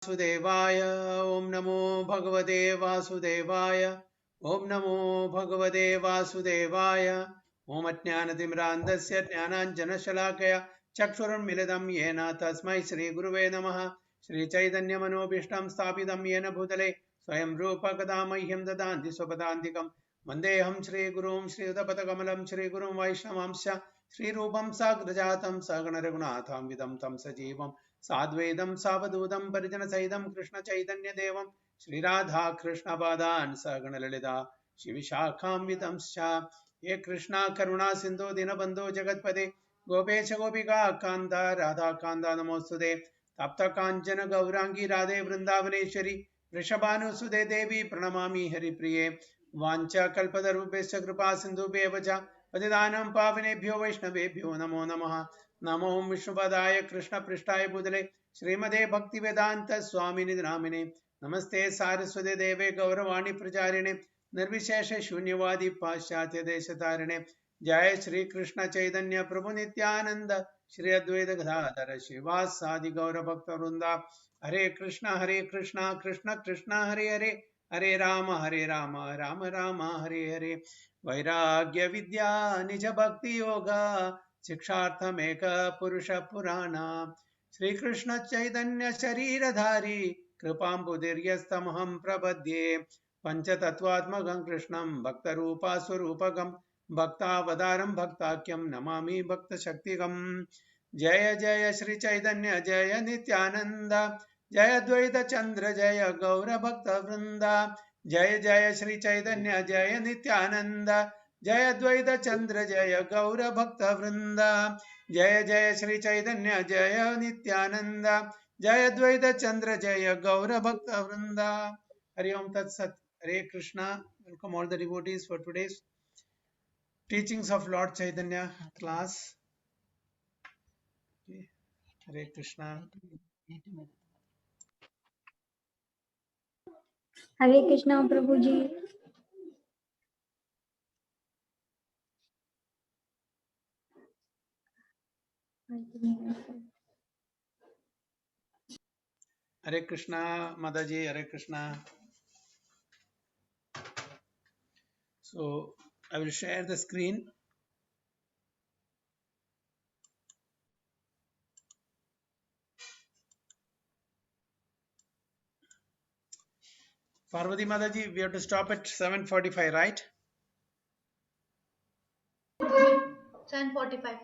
वासुदेवाय ओम नमो भगवते वासुदेवाय ओम नमो भगवते वासुदेवाय ओम अज्ञानतिमिरान्धस्य ज्ञानाञ्जनशलाकया चक्षुरुन्मिलितं येन तस्मै श्रीगुरुवे नमः। श्रीचैतन्यमनोभीष्टं स्थापितं येन भूतले स्वयं रूप कदा मह्यं ददाति स्वपदान्तिकं वन्देऽहं श्रीगुरुं श्रीयुतपदकमलं श्रीगुरुं वैष्णवांश्च श्रीरूपं साग्रजातं सगणरघुनाथान्वितं तं सजीवं साद्वैतं सावधूतं परिजनसहितं कृष्णचैतन्यदेवं श्रीराधा कृष्णपादान् सगणललिता शिविशाखान्वितंश्च ये कृष्णा करुणा सिन्धु दीनबन्धो जगत्पते गोपेश गोपिका कान्त राधा कान्त नमोऽस्तुते तप्त काञ्चन गौरांगी राधे वृंदावनेश्वरी वृषभानुसुते देवी प्रणमामि हरिप्रिये वाञ्छाकल्पतरुभ्यश्च कृपा सिन्धुभ्येव च पतितानां पावनेभ्यो वैष्णवेभ्यो नमो नमः। नमो विष्णुपदाय कृष्णपृष्ठाय भूतले श्रीमते भक्तिवेदान्त स्वामिनि नामिने नमस्ते सारस्वते देवे गौरवाणी प्रचारिणे निर्विशेष शून्यवादी पाश्चात्य देशतारिणे जय श्री कृष्ण चैतन्य प्रभु नित्यानंद श्री अद्वैत गदाधर श्रीवासादि गौर भक्त वृंदा हरे कृष्णा कृष्ण कृष्ण हरे हरे हरे राम राम राम हरे हरे वैराग्य विद्या निज भक्ति योगा शिक्षार्थमेक पुरुष पुराण श्री कृष्ण चैतन्य शरीरधारी कृपाम्बुदिर्यस्तमहं प्रपद्ये पंचतत्वात्मकं कृष्णं भक्तरूपा स्वरूपकं भक्तावतारं भक्ताख्यं नमामि भक्तशक्तिकम्। जय जय श्री चैतन्य जय नित्यानंद जय द्वैत चंद्र जय गौर भक्त वृंदा जय जय श्री चैतन्य जय नित्यानंद जय द्वैत चंद्र जय गौर भक्त वृंदा जय जय श्री चैतन्य जय नित्यानंद जय द्वैत चंद्र जय गौर भक्त वृंदा। Hari Om Tatsat. Hare Krishna. Welcome all the devotees for today's teachings of Lord Chaitanya class. Hare Krishna. Hare Krishna प्रभु ji. Hare Krishna, Mataji, Hare Krishna. So I will share the screen. Parvati Mataji, we have to stop at 7:45, right? 7:45.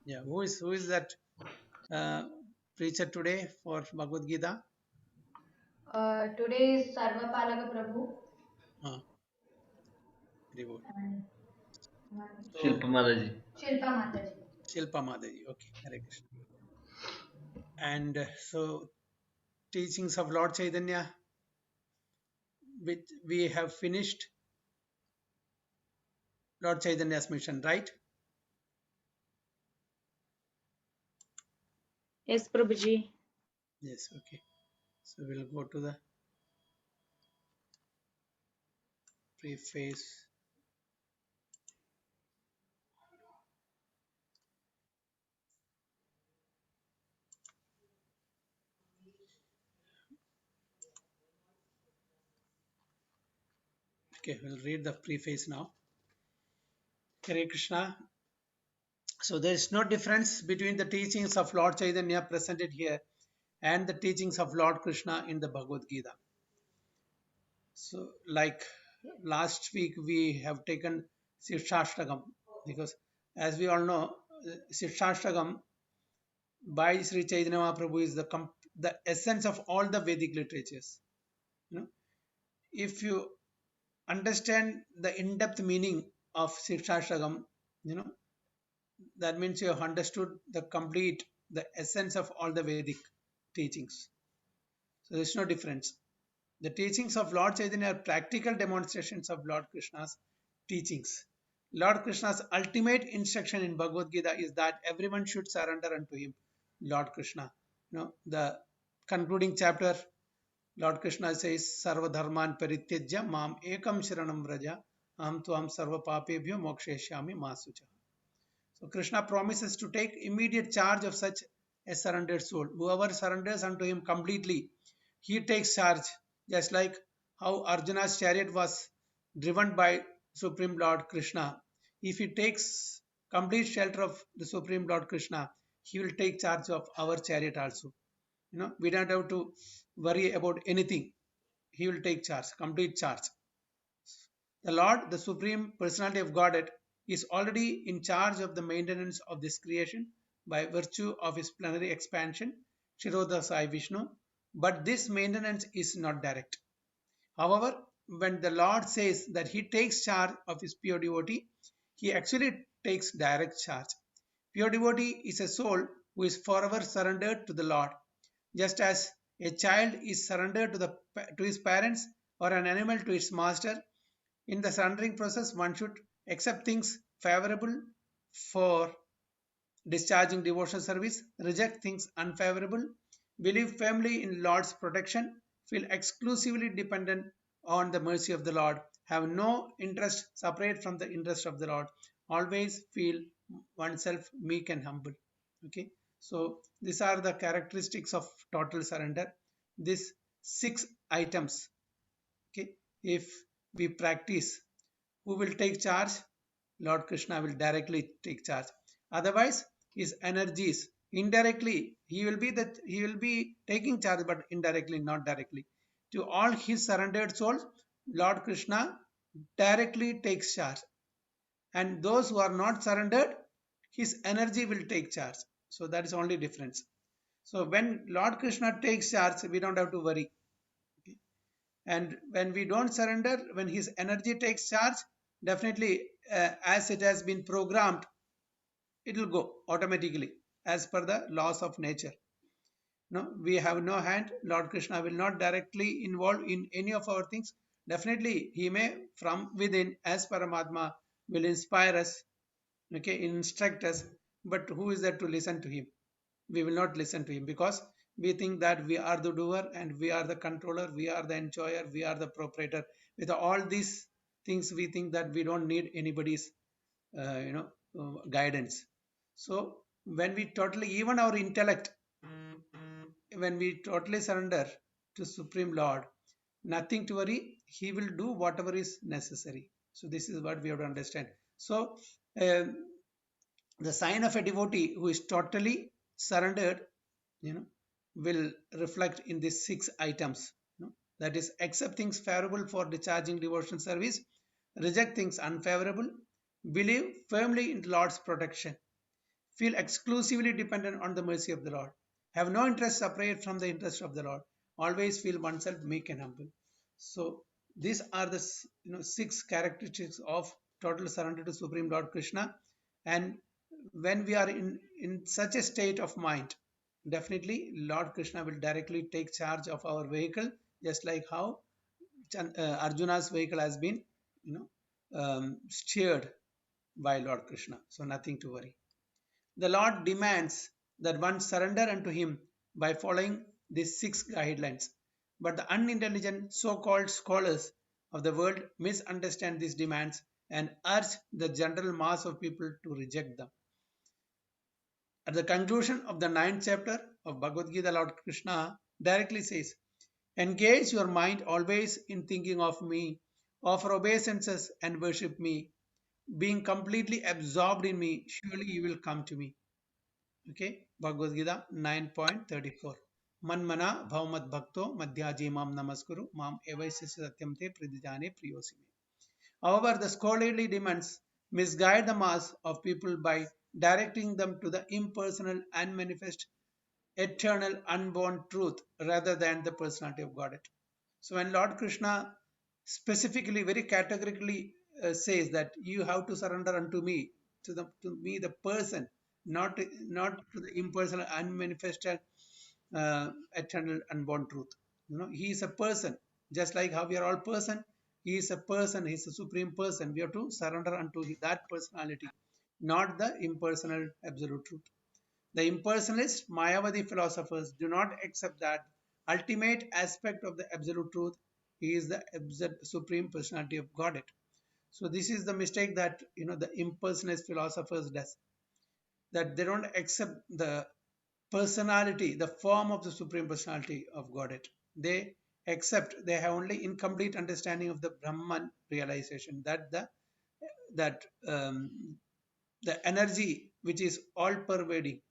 Yeah. Who is that preacher today for Bhagavad Gita? Today is Sarvapalaka Prabhu. Very good. And So Shilpa Mataji. Shilpa Mataji. Shilpa Mataji. Okay. Hare Krishna. And so teachings of Lord Chaitanya, which we have finished Lord Chaitanya's mission, right? Yes, Prabhuji. Yes. Okay. So we'll go to the preface. Okay, we'll read the preface now. Hare Krishna. So there is no difference between the teachings of Lord Chaitanya presented here and the teachings of Lord Krishna in the Bhagavad Gita. So like last week we have taken Shikshashtagam, because as we all know, Shikshashtagam by Sri Chaitanya Mahaprabhu is the essence of all the Vedic literatures. You know, if you understand the in-depth meaning of Shikshashtagam, you know, that means you have understood the essence of all the Vedic teachings. So there's no difference. The teachings of Lord Chaitanya are practical demonstrations of Lord Krishna's teachings. Lord Krishna's ultimate instruction in Bhagavad Gita is that everyone should surrender unto him, Lord Krishna. You know, the concluding chapter, Lord Krishna says, Sarva dharman parityajya mam ekam sharanam vraja aham tuam sarva papebhyo moksheshyami masucha. So Krishna promises to take immediate charge of such a surrendered soul. Whoever surrenders unto him completely, he takes charge, just like how Arjuna's chariot was driven by Supreme Lord Krishna. If he takes complete shelter of the Supreme Lord Krishna, he will take charge of our chariot also. We don't have to worry about anything. He will take charge, complete charge. The Lord, the Supreme Personality of Godhead, is already in charge of the maintenance of this creation by virtue of his plenary expansion, Shiroda Sai Vishnu. But this maintenance is not direct. However, when the Lord says that he takes charge of his pure devotee, he actually takes direct charge. Pure devotee is a soul who is forever surrendered to the Lord, just as a child is surrendered to his parents or an animal to its master. In the surrendering process, one should accept things favorable for discharging devotional service, reject things unfavorable, believe firmly in Lord's protection, feel exclusively dependent on the mercy of the Lord, have no interest separate from the interest of the Lord, always feel oneself meek and humble. Okay, so these are the characteristics of total surrender. These 6 items, okay, if we practice, who will take charge? Lord Krishna will directly take charge. Otherwise, his energies indirectly, he will be taking charge, but indirectly, not directly. To all his surrendered souls, Lord Krishna directly takes charge. And those who are not surrendered, his energy will take charge. So that is only difference. So when Lord Krishna takes charge, we don't have to worry. And when we don't surrender, when his energy takes charge, definitely, as it has been programmed, it will go automatically as per the laws of nature. No, we have no hand. Lord Krishna will not directly involve in any of our things. Definitely, he may from within, as Paramatma, will inspire us, okay, instruct us. But who is there to listen to him? We will not listen to him because we think that we are the doer and we are the controller, we are the enjoyer, we are the proprietor. With all these things, we think that we don't need anybody's guidance. So when we totally, even our intellect, when we totally surrender to Supreme Lord, nothing to worry, he will do whatever is necessary. So this is what we have to understand. So the sign of a devotee who is totally surrendered, will reflect in these 6 items. That is, accept things favorable for discharging devotional service, reject things unfavorable, believe firmly in the Lord's protection, feel exclusively dependent on the mercy of the Lord, have no interest separate from the interest of the Lord, always feel oneself meek and humble. So these are the 6 characteristics of total surrender to Supreme Lord Krishna. And when we are in such a state of mind, definitely Lord Krishna will directly take charge of our vehicle, just like how Arjuna's vehicle has been steered by Lord Krishna. So nothing to worry. The Lord demands that one surrender unto him by following these 6 guidelines. But the unintelligent so-called scholars of the world misunderstand these demands and urge the general mass of people to reject them. At the conclusion of the 9th chapter of Bhagavad Gita, Lord Krishna directly says, engage your mind always in thinking of me, offer obeisances and worship me. Being completely absorbed in me, surely you will come to me. Okay, Bhagavad Gita 9.34. Manmana bhavamad bhakto madhyaji mam namaskuru mam evaisya satyam te pridijane priyosime. However, the scholarly demands misguide the mass of people by directing them to the impersonal, unmanifest, eternal, unborn truth rather than the personality of Godhead. So when Lord Krishna specifically, very categorically says that you have to surrender unto me, to me, the person, not to the impersonal, unmanifested, eternal, unborn truth. He is a person, just like how we are all person. He is a person. He is a supreme person. We have to surrender unto that personality, not the impersonal absolute truth. The impersonalist Mayavadi philosophers do not accept that ultimate aspect of the absolute truth. He is the supreme personality of Godhead. So this is the mistake that the impersonalist philosophers does, that they don't accept the personality, the form of the supreme personality of Godhead. They accept, they have only incomplete understanding of the Brahman realization, that the energy which is all pervading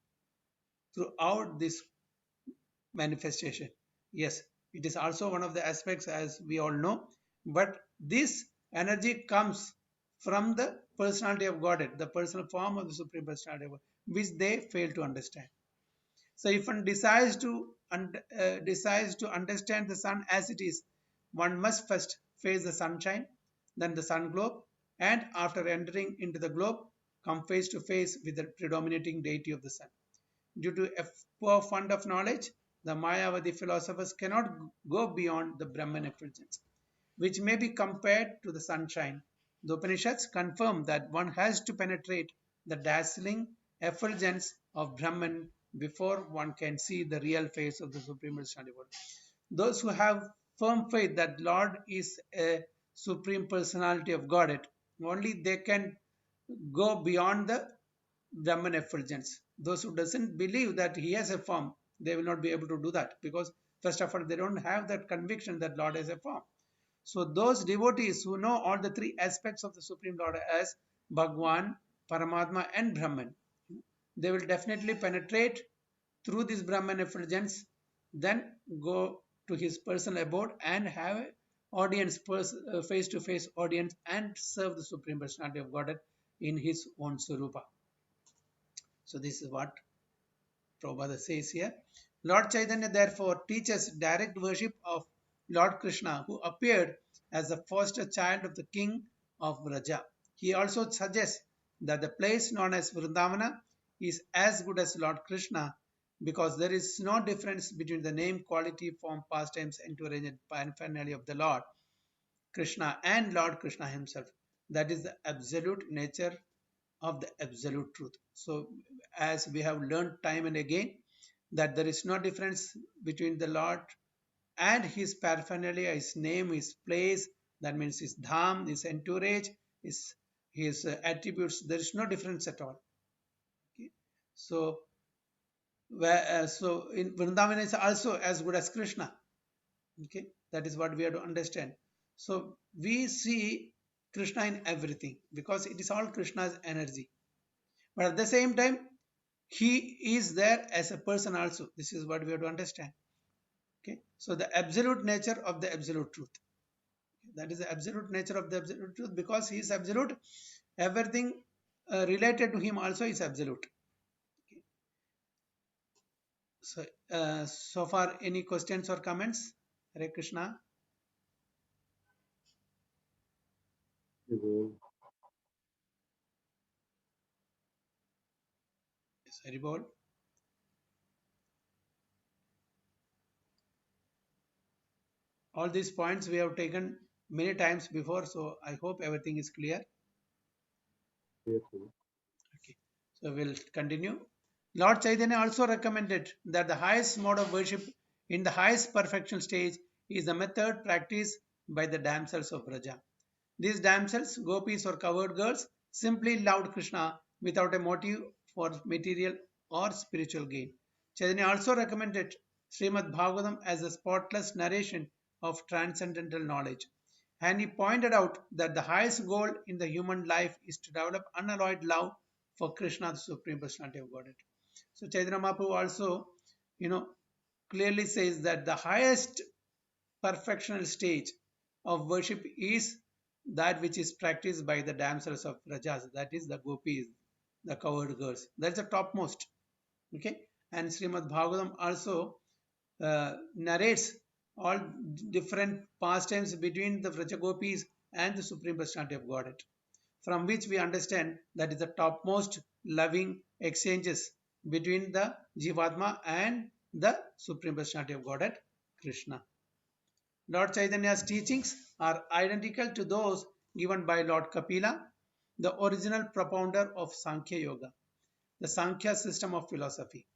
throughout this manifestation. Yes, it is also one of the aspects, as we all know, but this energy comes from the personality of Godhead, the personal form of the Supreme Personality of God, which they fail to understand. So if one decides to understand the sun as it is, one must first face the sunshine, then the sun globe, and after entering into the globe, come face to face with the predominating deity of the sun. Due to a poor fund of knowledge, the Mayavadi philosophers cannot go beyond the Brahman effulgence, which may be compared to the sunshine. The Upanishads confirm that one has to penetrate the dazzling effulgence of Brahman before one can see the real face of the Supreme Personality. Those who have firm faith that Lord is a Supreme Personality of Godhead, only they can go beyond the Brahman effulgence. Those who doesn't believe that he has a form, they will not be able to do that, because first of all, they don't have that conviction that Lord has a form. So those devotees who know all the three aspects of the Supreme Lord as Bhagwan, Paramatma and Brahman, they will definitely penetrate through this Brahman effulgence, then go to his personal abode and have a audience, face-to-face audience, and serve the Supreme Personality of Godhead in his own Swarupa. So this is what Prabhupada says here. Lord Chaitanya therefore teaches direct worship of Lord Krishna, who appeared as the foster child of the king of Vraja. He also suggests that the place known as Vrindavana is as good as Lord Krishna, because there is no difference between the name, quality, form, pastimes, entourage, and paraphernalia of the Lord Krishna and Lord Krishna himself. That is the absolute nature of the absolute truth. So as we have learned time and again, that there is no difference between the Lord and his paraphernalia, his name, his place, that means his dham, his entourage, his attributes. There is no difference at all. Okay? So so in Vrindavan is also as good as Krishna. Okay, that is what we have to understand. So we see Krishna in everything because it is all Krishna's energy. But at the same time, he is there as a person also. This is what we have to understand. Okay, so the absolute nature of the absolute truth. That is the absolute nature of the absolute truth, because he is absolute. Everything related to him also is absolute. Okay. So, so far, any questions or comments? Hare Krishna. Yes, Yes, Hari Bol. All these points we have taken many times before, so I hope everything is clear. Okay, so we'll continue. Lord Chaitanya also recommended that the highest mode of worship in the highest perfection stage is the method practiced by the damsels of Braja. These damsels, gopis or covered girls, simply loved Krishna without a motive for material or spiritual gain. Chaitanya also recommended Srimad Bhagavatam as a spotless narration of transcendental knowledge. And he pointed out that the highest goal in the human life is to develop unalloyed love for Krishna, the Supreme Personality of Godhead. So Chaitanya Mahaprabhu also, clearly says that the highest perfectional stage of worship is that which is practiced by the damsels of Rajas, that is the gopis, the covered girls. That's the topmost. Okay, and Srimad Bhagavatam also narrates all different pastimes between the Vraja gopis and the Supreme Personality of Godhead, from which we understand that is the topmost loving exchanges between the Jivatma and the Supreme Personality of Godhead, Krishna. Lord Chaitanya's teachings are identical to those given by Lord Kapila, the original propounder of Sankhya Yoga, the Sankhya system of philosophy.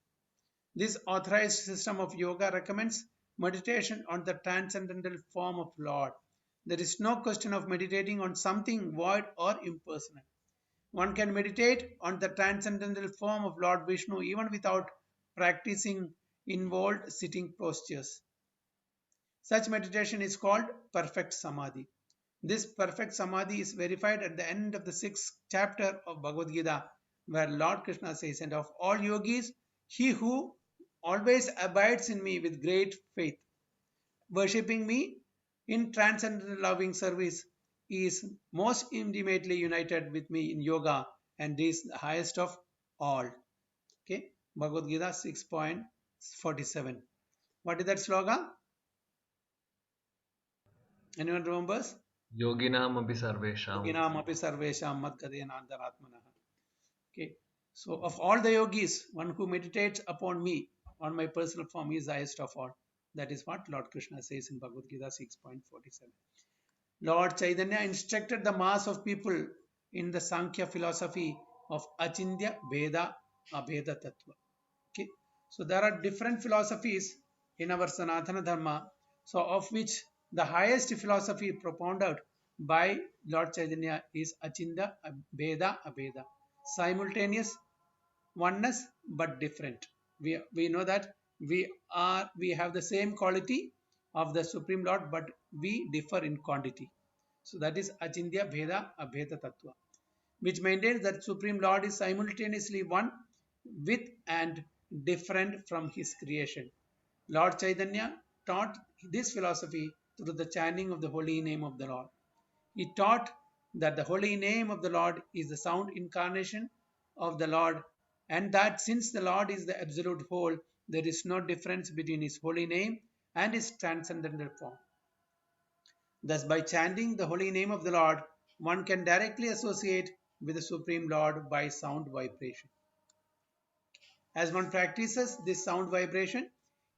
This authorized system of yoga recommends meditation on the transcendental form of Lord. There is no question of meditating on something void or impersonal. One can meditate on the transcendental form of Lord Vishnu even without practicing involved sitting postures. Such meditation is called perfect samadhi. This perfect samadhi is verified at the end of the 6th chapter of Bhagavad Gita, where Lord Krishna says, "And of all yogis, he who always abides in me with great faith, worshipping me in transcendental loving service, is most intimately united with me in yoga and is the highest of all." Okay, Bhagavad Gita 6.47. What is that slogan? Anyone remembers? Yoginam api sarvesham. Yoginam api sarvesham madgadena antaratmanah. Okay, so of all the yogis, one who meditates upon me, on my personal form, is the highest of all. That is what Lord Krishna says in Bhagavad Gita 6.47. Lord Chaitanya instructed the mass of people in the Sankhya philosophy of Achintya Veda Abheda Tattva. Okay, so there are different philosophies in our Sanatana Dharma, so of which the highest philosophy propounded by Lord Chaitanya is Achintya Veda Abheda, simultaneous oneness but different. We know that we have the same quality of the Supreme Lord, but we differ in quantity. So that is Achintya Bheda Abheda Tattva, which maintains that Supreme Lord is simultaneously one with and different from his creation. Lord Chaitanya taught this philosophy through the chanting of the holy name of the Lord. He taught that the holy name of the Lord is the sound incarnation of the Lord, and that since the Lord is the absolute whole, there is no difference between his holy name and his transcendental form. Thus, by chanting the holy name of the Lord, one can directly associate with the Supreme Lord by sound vibration. As one practices this sound vibration,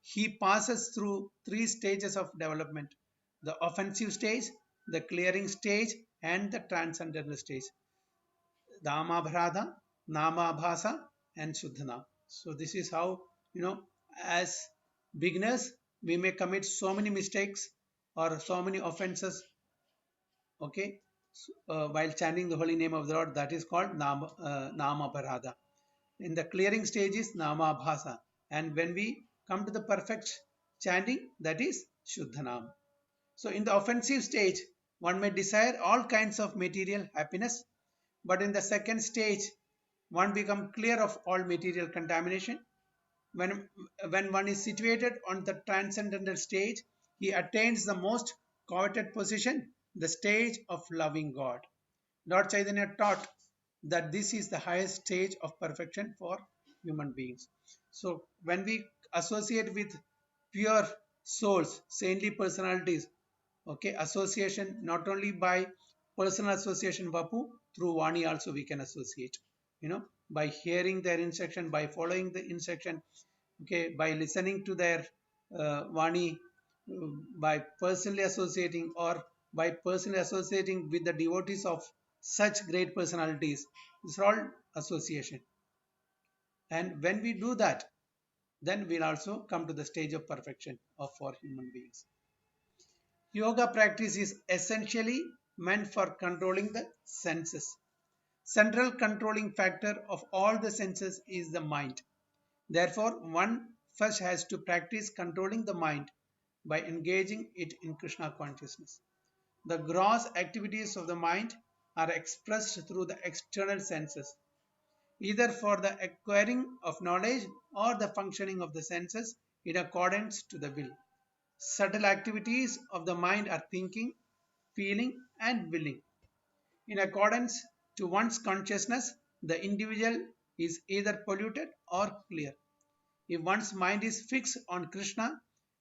he passes through 3 stages of development: the offensive stage, the clearing stage, and the transcendental stage. Namabhrada, Namabhasa, and Shuddhana. So this is how, as beginners, we may commit so many mistakes or so many offenses, okay, while chanting the holy name of the Lord. That is called Namabhrada. In the clearing stage is Namabhasa. And when we come to the perfect chanting, that is Shuddhanam. So in the offensive stage, one may desire all kinds of material happiness, but in the second stage, one becomes clear of all material contamination. When one is situated on the transcendental stage, he attains the most coveted position, the stage of loving God. Lord Chaitanya taught that this is the highest stage of perfection for human beings. So when we associate with pure souls, saintly personalities, okay, association not only by personal association, Vapu, through Vani also we can associate, by hearing their instruction, by following the instruction, okay, by listening to their Vani, by personally associating or by personally associating with the devotees of such great personalities. It's all association. And when we do that, then we'll also come to the stage of perfection of for human beings. Yoga practice is essentially meant for controlling the senses. Central controlling factor of all the senses is the mind. Therefore, one first has to practice controlling the mind by engaging it in Krishna consciousness. The gross activities of the mind are expressed through the external senses, either for the acquiring of knowledge or the functioning of the senses in accordance to the will. Subtle activities of the mind are thinking, feeling, and willing. In accordance to one's consciousness, the individual is either polluted or clear. If one's mind is fixed on Krishna,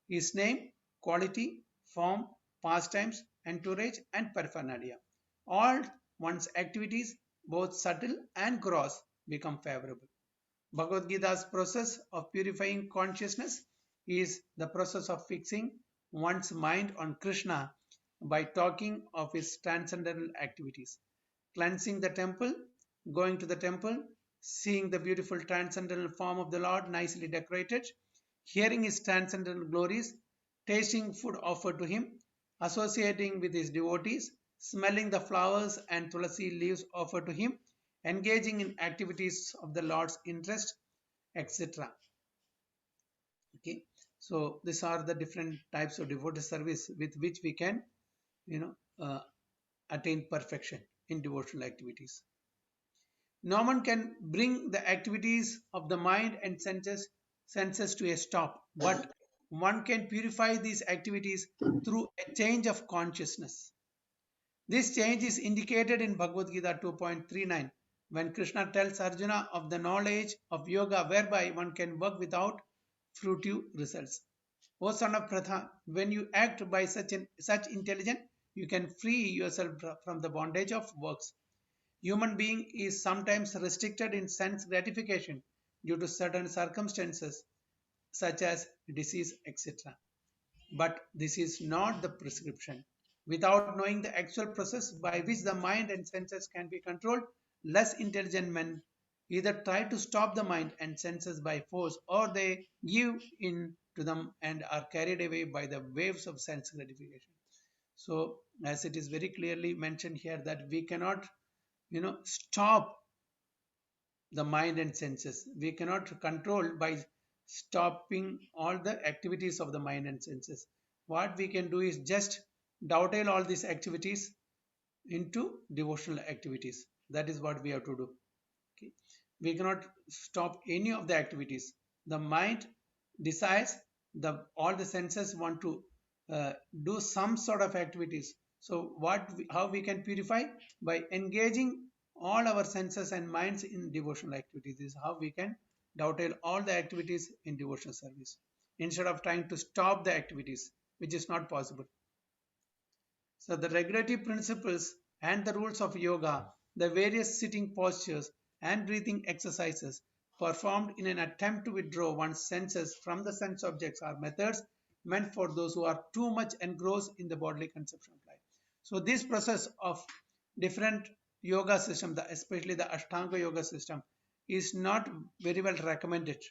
his name, quality, form, pastimes, entourage, and paraphernalia, all one's activities, both subtle and gross, become favorable. Bhagavad Gita's process of purifying consciousness is the process of fixing one's mind on Krishna by talking of his transcendental activities: cleansing the temple, going to the temple, seeing the beautiful transcendental form of the Lord nicely decorated, hearing his transcendental glories, tasting food offered to him, associating with his devotees, smelling the flowers and tulasi leaves offered to him, engaging in activities of the Lord's interest, etc. Okay. So these are the different types of devoted service with which we can, attain perfection in devotional activities. No one can bring the activities of the mind and senses to a stop, but one can purify these activities through a change of consciousness. This change is indicated in Bhagavad Gita 2.39 when Krishna tells Arjuna of the knowledge of yoga whereby one can work without fruitive results. O son of Pratha, when you act by such intelligence, you can free yourself from the bondage of works. Human being is sometimes restricted in sense gratification due to certain circumstances such as disease, etc. But this is not the prescription. Without knowing the actual process by which the mind and senses can be controlled, less intelligent men either try to stop the mind and senses by force or they give in to them and are carried away by the waves of sense gratification. So, as it is very clearly mentioned here, that we cannot, stop the mind and senses. We cannot control by stopping all the activities of the mind and senses. What we can do is just dovetail all these activities into devotional activities. That is what we have to do. Okay. We cannot stop any of the activities. The mind decides, all the senses want to do some sort of activities. So how we can purify? By engaging all our senses and minds in devotional activities. This is how we can dovetail all the activities in devotional service instead of trying to stop the activities, which is not possible. So the regulative principles and the rules of yoga, the various sitting postures and breathing exercises performed in an attempt to withdraw one's senses from the sense objects are methods meant for those who are too much engrossed in the bodily conception of life. So this process of different yoga system, especially the Ashtanga yoga system, is not very well recommended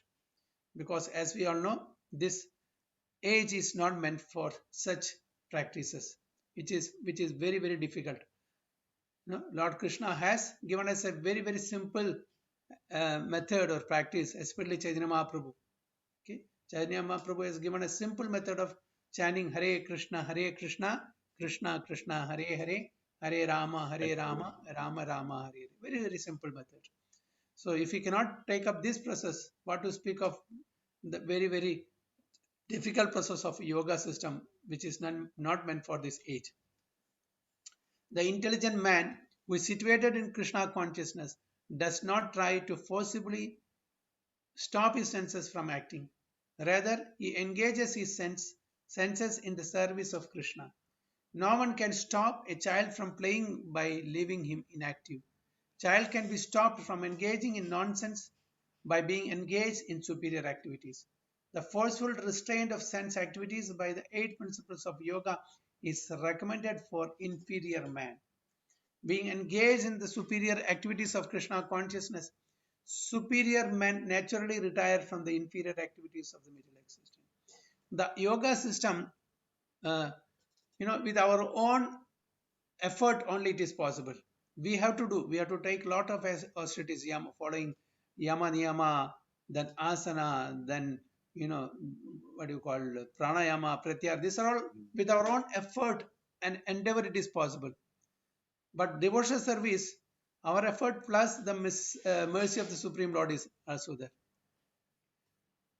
because, as we all know, this age is not meant for such practices, which is very, very difficult. Lord Krishna has given us a very, very simple method or practice, especially Chaitanya Mahaprabhu. Okay, Chaitanya Mahaprabhu has given a simple method of chanting Hare Krishna, Krishna Krishna, Hare Hare, Hare Rama, Rama Rama, Hare. Very, very simple method. So if we cannot take up this process, what to speak of the very, very difficult process of yoga system, which is not meant for this age. The intelligent man who is situated in Krishna consciousness does not try to forcibly stop his senses from acting. Rather, he engages his senses in the service of Krishna. No one can stop a child from playing by leaving him inactive. Child can be stopped from engaging in nonsense by being engaged in superior activities. The forceful restraint of sense activities by the 8 principles of yoga is recommended for inferior man. Being engaged in the superior activities of Krishna consciousness, superior men naturally retire from the inferior activities of the middle existence. The yoga system, with our own effort only it is possible. We have to take lot of austerities, following yama niyama, then asana, then what do you call pranayama, pratyahara. These are all with our own effort and endeavor it is possible. But devotional service, our effort plus the mercy of the Supreme Lord is also there.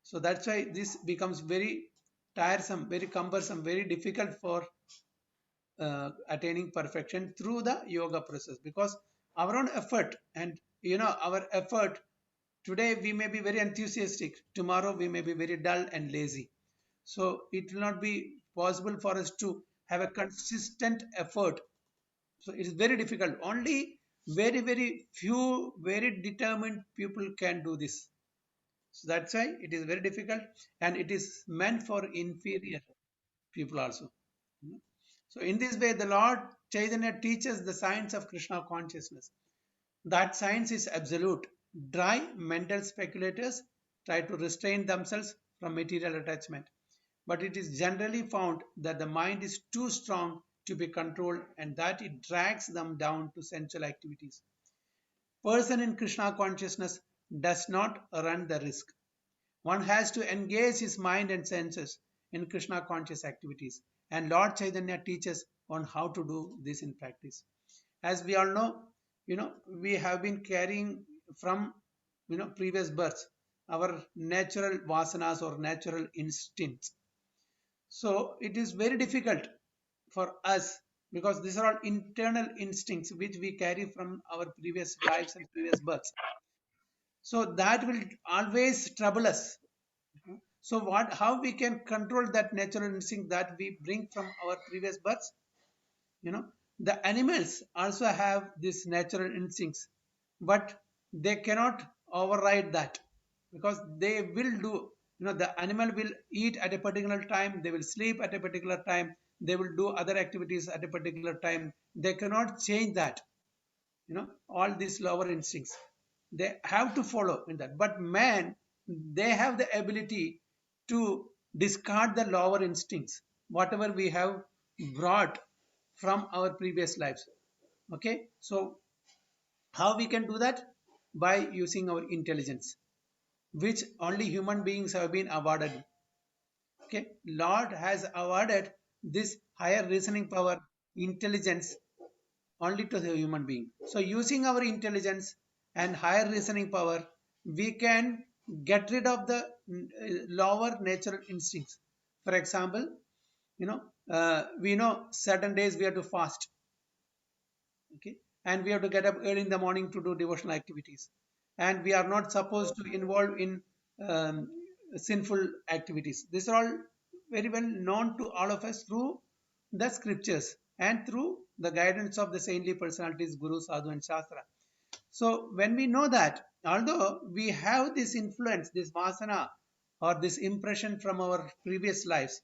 So that's why this becomes very tiresome, very cumbersome, very difficult for attaining perfection through the yoga process, because our own effort and our effort, today we may be very enthusiastic, tomorrow we may be very dull and lazy. So it will not be possible for us to have a consistent effort. So it is very difficult. Only very, very few, very determined people can do this. So that's why it is very difficult, and it is meant for inferior people also. So in this way, the Lord Chaitanya teaches the science of Krishna consciousness. That science is absolute. Dry mental speculators try to restrain themselves from material attachment, but it is generally found that the mind is too strong to be controlled and that it drags them down to sensual activities. Person in Krishna consciousness does not run the risk. One has to engage his mind and senses in Krishna conscious activities. And Lord Chaitanya teaches on how to do this in practice. As we all know, we have been carrying from, previous births, our natural vasanas or natural instincts. So it is very difficult for us because these are all internal instincts which we carry from our previous lives and previous births. So that will always trouble us. So how we can control that natural instinct that we bring from our previous births? The animals also have these natural instincts, but they cannot override that because they will do, the animal will eat at a particular time, they will sleep at a particular time, they will do other activities at a particular time. They cannot change that, all these lower instincts. They have to follow in that. But man, they have the ability to discard the lower instincts, whatever we have brought from our previous lives. Okay, so how we can do that? By using our intelligence, which only human beings have been awarded. Okay, Lord has awarded this higher reasoning power, intelligence, only to the human being. So using our intelligence and higher reasoning power, we can get rid of the lower natural instincts. For example, we know certain days we have to fast. Okay, and we have to get up early in the morning to do devotional activities, and we are not supposed to involve in um, sinful activities. These are all very well known to all of us through the scriptures and through the guidance of the saintly personalities, Guru, Sadhu and Shastra. So when we know that, although we have this influence, this vasana or this impression from our previous lives,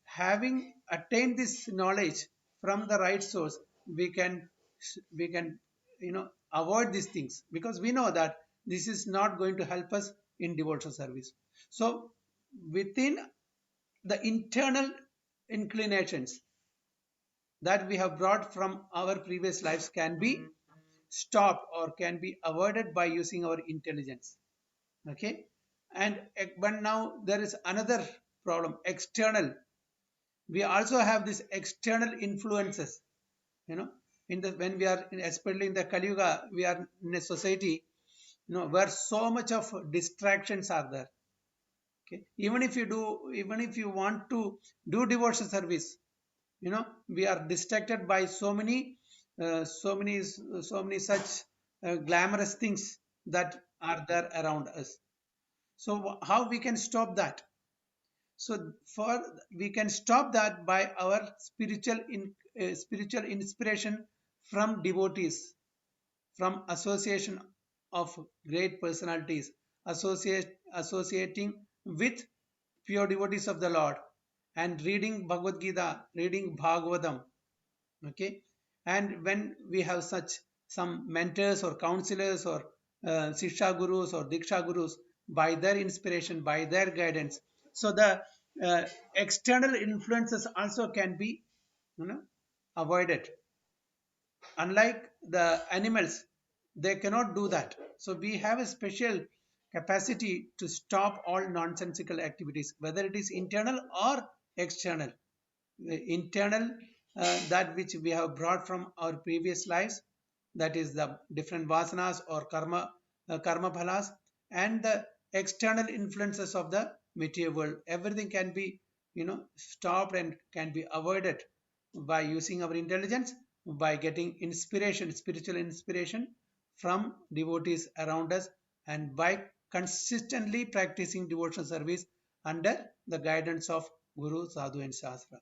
having attained this knowledge from the right source, we can avoid these things, because we know that this is not going to help us in devotional service. So within the internal inclinations that we have brought from our previous lives can be stopped or can be avoided by using our intelligence. Okay, and but now there is another problem, external. We also have these external influences, in the when we are especially in the Kali Yuga, we are in a society, where so much of distractions are there. Okay, even if you want to do devotional service, we are distracted by so many such glamorous things that are there around us. So how we can stop that? So we can stop that by our spiritual inspiration from devotees, from association of great personalities, associating with pure devotees of the Lord, and reading Bhagavad Gita, reading Bhagavatam. Okay, and when we have some mentors or counselors or Siksha Gurus or Diksha Gurus, by their inspiration, by their guidance, so the external influences also can be avoided. Unlike the animals, they cannot do that. So we have a special capacity to stop all nonsensical activities, whether it is internal or external. Internal, that which we have brought from our previous lives, that is the different vasanas or karma phalas, and the external influences of the material world. Everything can be stopped and can be avoided by using our intelligence, by getting inspiration, spiritual inspiration from devotees around us, and by consistently practicing devotional service under the guidance of Guru, Sadhu and Shastra.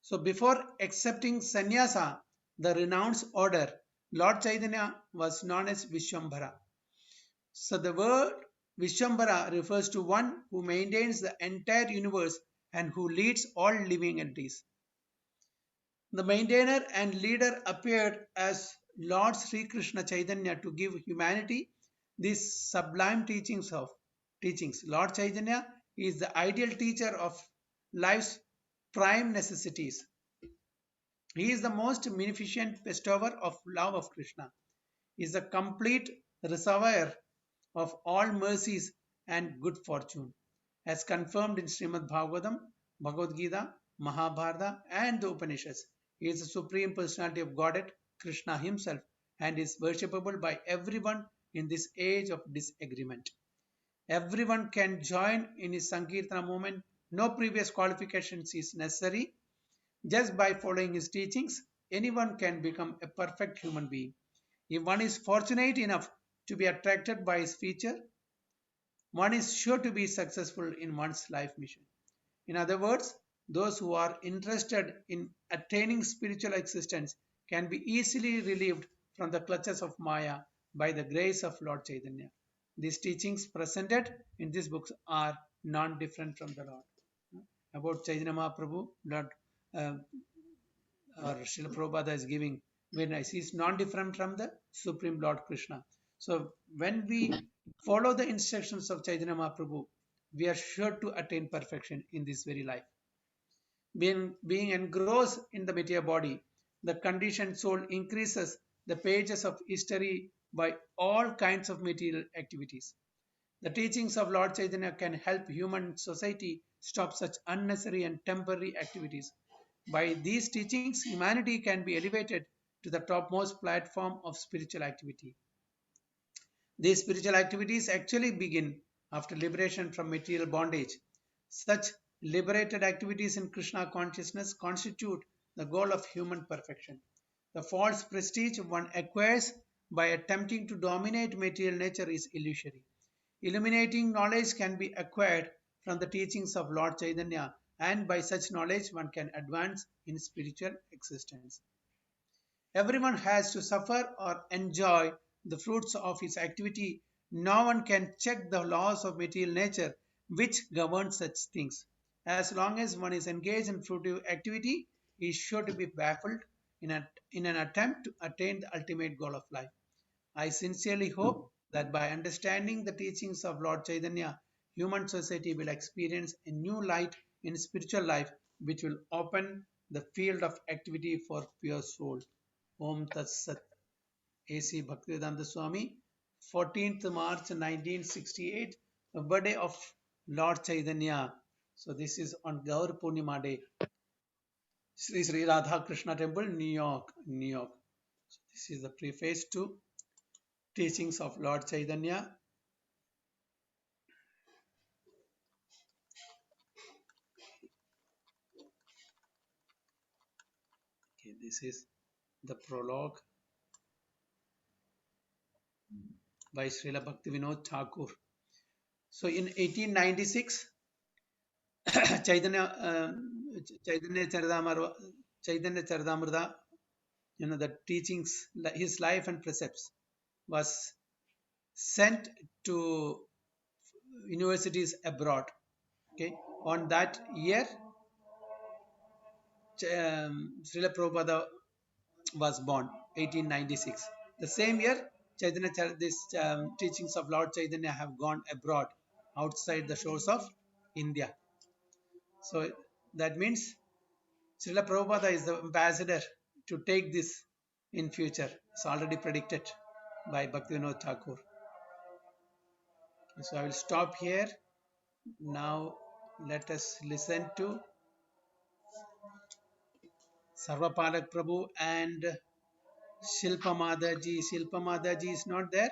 So before accepting sannyasa, the renounced order, Lord Chaitanya was known as Vishwambara. So the word Vishwambara refers to one who maintains the entire universe and who leads all living entities. The maintainer and leader appeared as Lord Sri Krishna Chaitanya to give humanity these sublime teachings. Lord Chaitanya is the ideal teacher of life's prime necessities. He is the most munificent bestower of love of Krishna. He is the complete reservoir of all mercies and good fortune, as confirmed in Srimad Bhagavatam, Bhagavad Gita, Mahabharata, and the Upanishads. He is the Supreme Personality of Godhead, Krishna himself, and is worshipable by everyone in this age of disagreement. Everyone can join in his Sankirtana movement. No previous qualifications is necessary. Just by following his teachings, anyone can become a perfect human being. If one is fortunate enough to be attracted by his feature, one is sure to be successful in one's life mission. In other words, those who are interested in attaining spiritual existence can be easily relieved from the clutches of Maya by the grace of Lord Chaitanya. These teachings presented in these books are non-different from the Lord. About Chaitanya Mahaprabhu, Lord or Srila Prabhupada is giving very nice. He is non-different from the Supreme Lord Krishna. So when we follow the instructions of Chaitanya Mahaprabhu, we are sure to attain perfection in this very life. Being engrossed in the material body, the conditioned soul increases the pages of history by all kinds of material activities. The teachings of Lord Chaitanya can help human society stop such unnecessary and temporary activities. By these teachings, humanity can be elevated to the topmost platform of spiritual activity. These spiritual activities actually begin after liberation from material bondage. Such liberated activities in Krishna consciousness constitute the goal of human perfection. The false prestige one acquires by attempting to dominate material nature is illusory. Illuminating knowledge can be acquired from the teachings of Lord Chaitanya, and by such knowledge one can advance in spiritual existence. Everyone has to suffer or enjoy the fruits of his activity. No one can check the laws of material nature which govern such things. As long as one is engaged in fruitive activity, he is sure to be baffled in an attempt to attain the ultimate goal of life. I sincerely hope that by understanding the teachings of Lord Chaitanya, human society will experience a new light in spiritual life which will open the field of activity for pure soul. Om Tat Sat. A.C. Bhaktivedanta Swami, 14th March 1968, the birthday of Lord Chaitanya. So this is on Gaur Purnima Day. Sri Sri Radha Krishna Temple, New York, New York. So this is the preface to teachings of Lord Chaitanya. Okay, this is the prologue by Srila Bhaktivinoda Thakur. So in 1896, Chaitanya Charitamrita, the teachings, his life and precepts was sent to universities abroad. Okay, on that year, Srila Prabhupada was born, 1896. The same year, teachings of Lord Chaitanya have gone abroad, outside the shores of India. So that means Srila Prabhupada is the ambassador to take this in future. It's already predicted by Bhaktivinoda Thakur. So I will stop here. Now let us listen to Sarvapalak Prabhu and Shilpa Madaji. Shilpa Madaji is not there.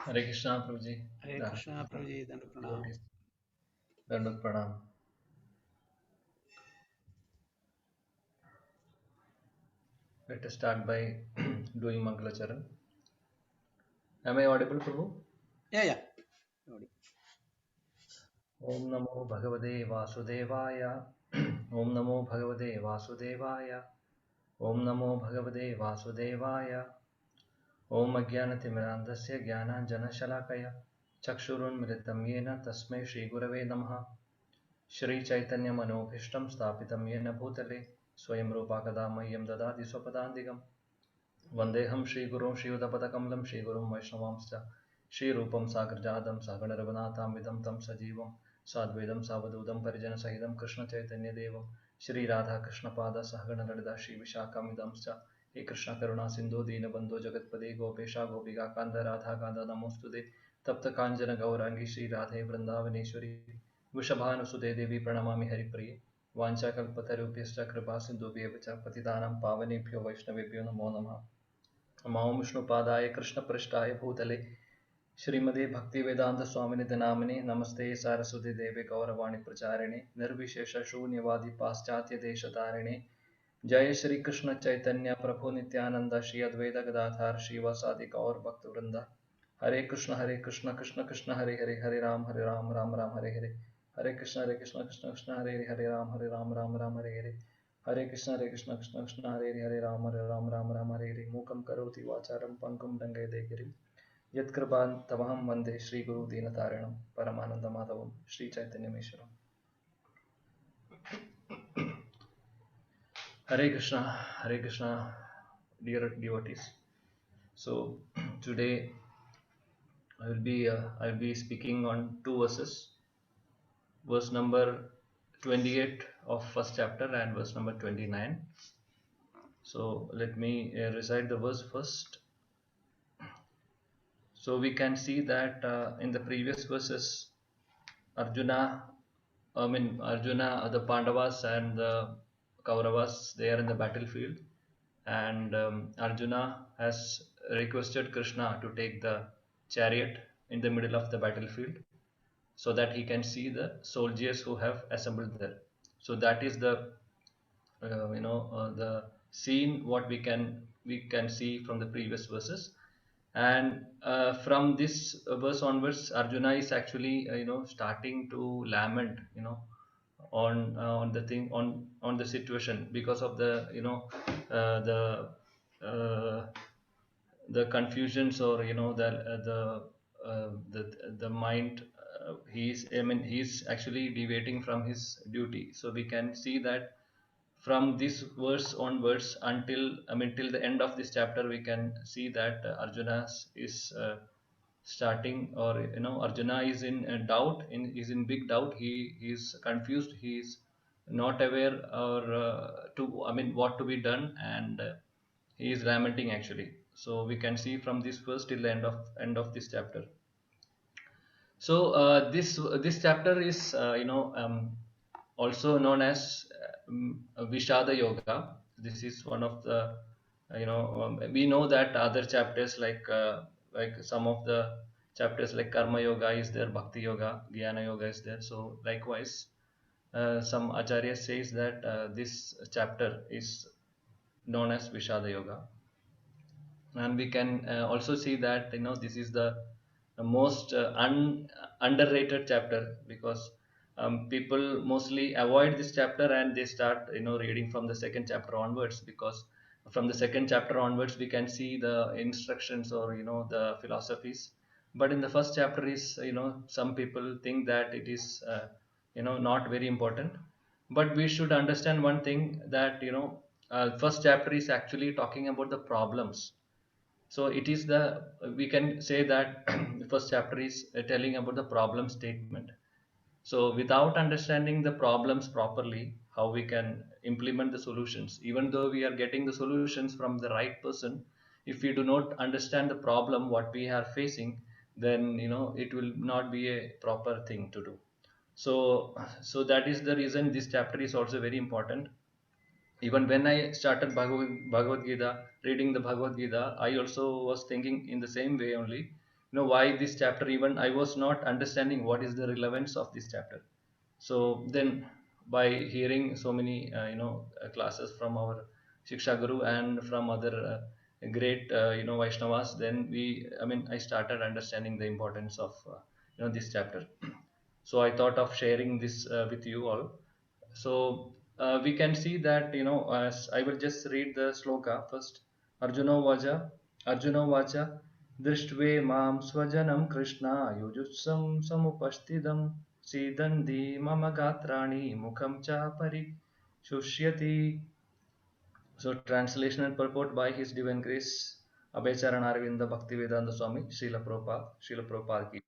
Hare Krishna, Prabhuji. Hare Krishna Prabhuji, Danda Pranam. Dandavat Pranam. Let us start by doing Mangalacharan. Am I audible, Prabhu? Yeah. Om Namo Bhagavate Vasudevaya. Om Namo Bhagavate Vasudevaya. Om Namo Bhagavate Vasudevaya. Om Ajnanatimmirandasya Jnananjanashalakaya Chakshurunmilitam Yena Tasmai Shri Gurave Namaha. Shri Chaitanya Manobhishtam Stapitam Yena Bhutale Swayam Rupa Kada Mahyam Dadati Swapadantikam वन्देऽहं श्रीगुरुं श्रीयुतपदकमलं श्रीगुरुं वैष्णवांश्च श्रीरूपं साग्रजातं सागररघुनाथान्वितं तं सजीवं साद्वैतं सावधूतं परिजनसहितं कृष्णचैतन्यदेवं श्रीराधाकृष्णपाद सहगणललिता श्रीविशाखान्वितांश्च हे कृष्णकरुणासिन्धो दीनबन्धो जगत्पते गोपेशा गोपिकान्त राधाकान्त नमोऽस्तुते तप्तकाञ्चन गौराङ्गी श्रीराधे वृन्दावनेश्वरी वृषभानुसुते देवी प्रणमामि हरिप्रिये वाञ्छाकल्पतरुभ्यश्च कृपासिन्धुभ्यः च पतितानां पावनेभ्यो वैष्णवेभ्यो नमो नमः। नमो विष्णुपादाय कृष्णपृष्ठाय भूतले श्रीमते भक्तिवेदांत स्वामिनिधि नामिने नमस्ते सारस्वती देवे गौरवाणी प्रचारिणे निर्विशेष शून्यवादी पाश्चात्य देशतारिणे जय श्री कृष्ण चैतन्य प्रभु नित्यानंद श्री अद्वैत गदाधार श्रीवासादि गौर भक्तवृंद हरे कृष्ण कृष्ण कृष्ण हरे हरे हरे राम राम राम हरे हरे हरे कृष्ण कृष्ण कृष्ण हरे हरे राम राम हरे हरे हरे कृष्ण कृष्ण कृष्ण हरे हरे राम राम हरे हरे मूकं करोति वाचारं पंकुं लङ्घयते गिरिं यत्कृपातमहं वन्दे श्रीगुरु दीनतारिणं परमानन्दमाधवं श्रीचैतन्यमीश्वरम्। Hare Krishna, dear devotees. So today I will be speaking on two verses, verse number 28 of first chapter and verse number 29. So let me recite the verse first. So we can see that in the previous verses, Arjuna, the Pandavas and the Kauravas, they are in the battlefield, and Arjuna has requested Krishna to take the chariot in the middle of the battlefield so that he can see the soldiers who have assembled there. So that is the the scene what we can see from the previous verses, and from this verse onwards Arjuna is actually starting to lament on the thing on the situation because of the uh, the uh, the confusions, or the mind, he's actually deviating from his duty. So we can see that from this verse onwards until till the end of this chapter we can see that Arjuna is starting, or Arjuna is in doubt, is in big doubt. He is confused, he is not aware, or to what to be done, and he is lamenting actually. So we can see from this verse till the end of this chapter. So this chapter is also known as Vishada Yoga. This is one of the we know that other chapters like some of the chapters like Karma Yoga is there, Bhakti Yoga, Jnana Yoga is there. So likewise, some Acharya says that this chapter is known as Vishada Yoga, and we can also see that this is the most underrated chapter, because people mostly avoid this chapter and they start reading from the second chapter onwards, because from the second chapter onwards we can see the instructions, or the philosophies. But in the first chapter is some people think that it is not very important. But we should understand one thing, that first chapter is actually talking about the problems. So it is the we can say that the first chapter is telling about the problem statement. So without understanding the problems properly, how we can implement the solutions, even though we are getting the solutions from the right person, if we do not understand the problem what we are facing, then it will not be a proper thing to do. So that is the reason this chapter is also very important. Even when I started Bhagavad Gita, reading the Bhagavad Gita, I also was thinking in the same way only. Why this chapter? Even I was not understanding what is the relevance of this chapter. So then, by hearing so many classes from our Shiksha Guru and from other great Vaishnavas, then I started understanding the importance of this chapter. So I thought of sharing this with you all. So we can see that as I will just read the sloka first. Arjuna Vaja, Arjuna Vaja, Drishtve Mam Swajanam Krishna Yujutsam Samupastidam Sidandi Mama Gatrani Mukham Cha Pari Shushyati. So translation and purport by His Divine Grace Abhay Arvinda Bhaktivedanta Swami Srila Prabhupada ki.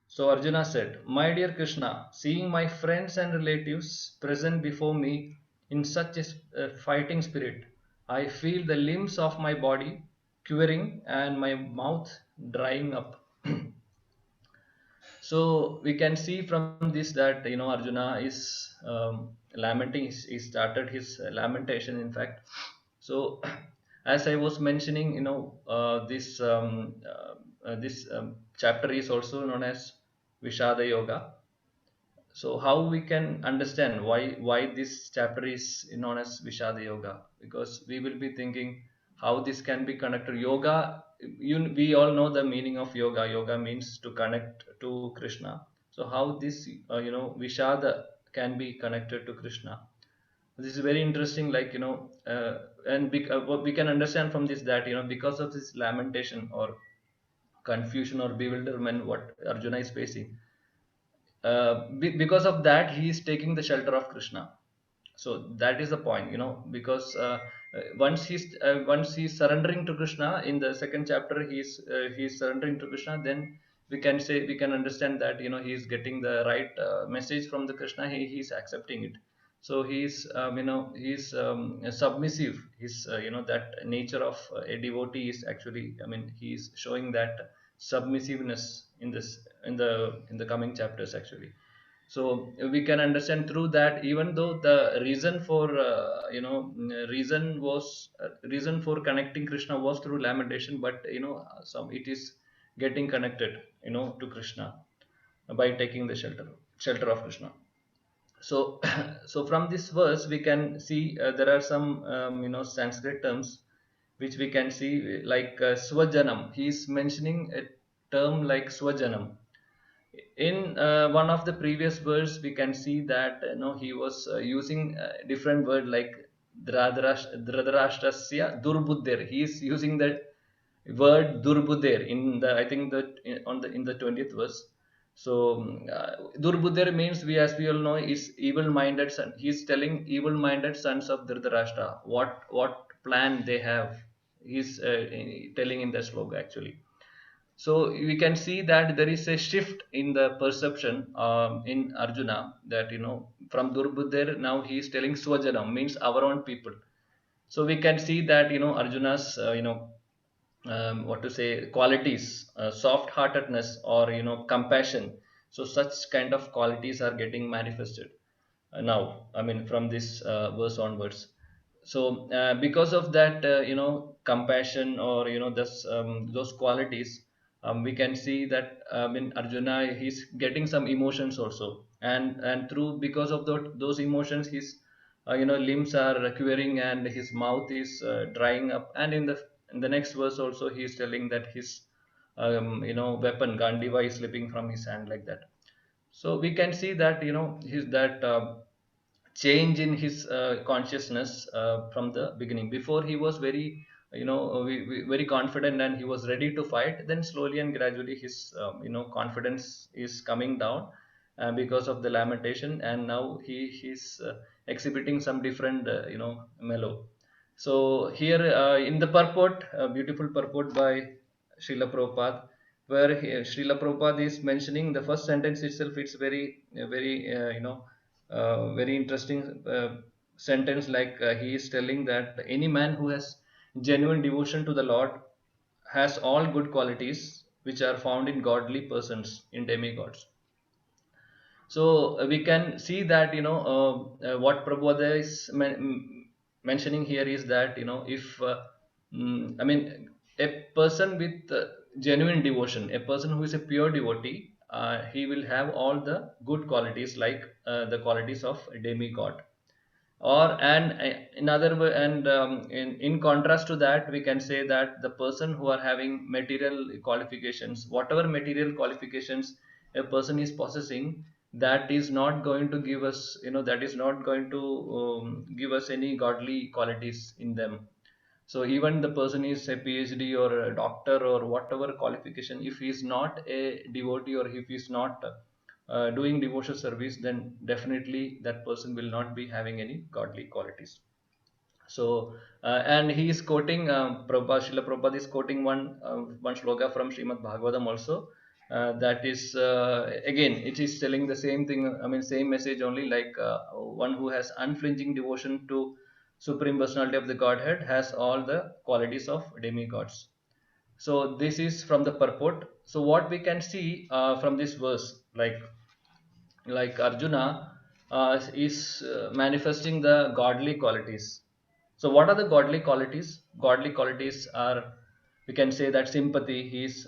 So Arjuna said, "My dear Krishna, seeing my friends and relatives present before me in such a fighting spirit, I feel the limbs of my body quivering and my mouth drying up." So we can see from this that Arjuna is lamenting. He started his lamentation. In fact, so as I was mentioning, this chapter is also known as Vishada Yoga. So how we can understand why this chapter is known as Vishada Yoga? Because we will be thinking how this can be connected. Yoga, we all know the meaning of yoga. Yoga means to connect to Krishna. So how this Vishada can be connected to Krishna? This is very interesting. Like and what we can understand from this that because of this lamentation or confusion or bewilderment what Arjuna is facing, because of that he is taking the shelter of Krishna. So that is the point, once he's surrendering to Krishna in the second chapter, he's surrendering to Krishna. Then we can understand that he is getting the right message from the Krishna. He's accepting it. So he's submissive. He's that nature of a devotee is actually, he's showing that submissiveness in the coming chapters actually. So we can understand through that, even though the reason for reason for connecting Krishna was through lamentation, but some it is getting connected to Krishna by taking the shelter of Krishna. So so from this verse we can see there are some Sanskrit terms which we can see, like swajanam. He is mentioning a term like swajanam. In one of the previous verse we can see that he was using a different word like Dhritarashtrasya durbuddhir. He is using that word durbuddhir in the, I think that in the 20th verse. So durbuddhir means, as we all know, is evil minded son. He is telling evil minded sons of Dhritarashtra what plan they have. He's telling in the sloka actually. So we can see that there is a shift in the perception in Arjuna, that from Durbuddhir now he is telling Swajanam, means our own people. So we can see that Arjuna's what to say, qualities, soft heartedness or compassion. So such kind of qualities are getting manifested now, from this verse onwards. So because of that compassion or those qualities, we can see that in Arjuna he's getting some emotions also, and through because of those emotions his limbs are quivering and his mouth is drying up. And in the next verse also he is telling that his weapon Gandiva is slipping from his hand, like that. So we can see that his that change in his consciousness from the beginning. Before he was very very confident and he was ready to fight. Then slowly and gradually his confidence is coming down because of the lamentation, and now he's exhibiting some different mellow. So here in the purport, beautiful purport by Srila Prabhupada, where Srila Prabhupada is mentioning the first sentence itself. It's very very interesting sentence. Like he is telling that any man who has genuine devotion to the Lord has all good qualities which are found in godly persons, in demigods. So we can see that what Prabhupada is mentioning here is that if a person with genuine devotion, a person who is a pure devotee, he will have all the good qualities, like the qualities of a demigod. Or and in other way, and in contrast to that, we can say that the person who are having material qualifications, whatever material qualifications a person is possessing, that is not going to give us that is not going to give us any godly qualities in them. So even the person is a PhD or a doctor or whatever qualification, if he is not a devotee or if he is not doing devotional service, then definitely that person will not be having any godly qualities. So, and he is quoting Prabhupada, Srila Prabhupada is quoting one shloka from Srimad Bhagavatam also. That is again, it is telling the same thing. I mean, same message only. Like one who has unflinching devotion to Supreme Personality of the Godhead has all the qualities of demigods. So this is from the purport. So what we can see from this verse, like Arjuna is manifesting the godly qualities. So what are the godly qualities? Godly qualities are, we can say that sympathy. He is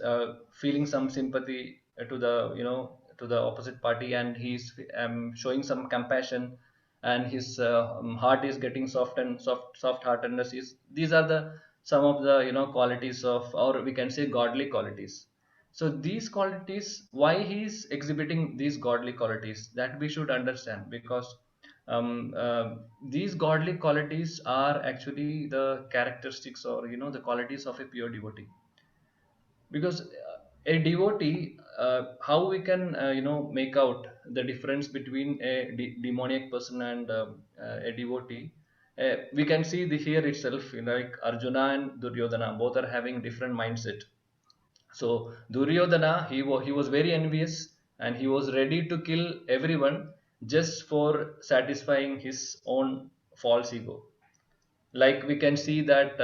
feeling some sympathy to the, to the opposite party, and he's showing some compassion, and his heart is getting soft, and soft heartedness is, these are the some of the qualities of, or we can say, godly qualities. So these qualities, why he is exhibiting these godly qualities, that we should understand, because um, uh, these godly qualities are actually the characteristics, or the qualities of a pure devotee. Because a devotee, how we can make out the difference between a demoniac person and a devotee. We can see the here itself, like Arjuna and Duryodhana both are having different mindset. So Duryodhana, he was very envious, and he was ready to kill everyone just for satisfying his own false ego. Like we can see that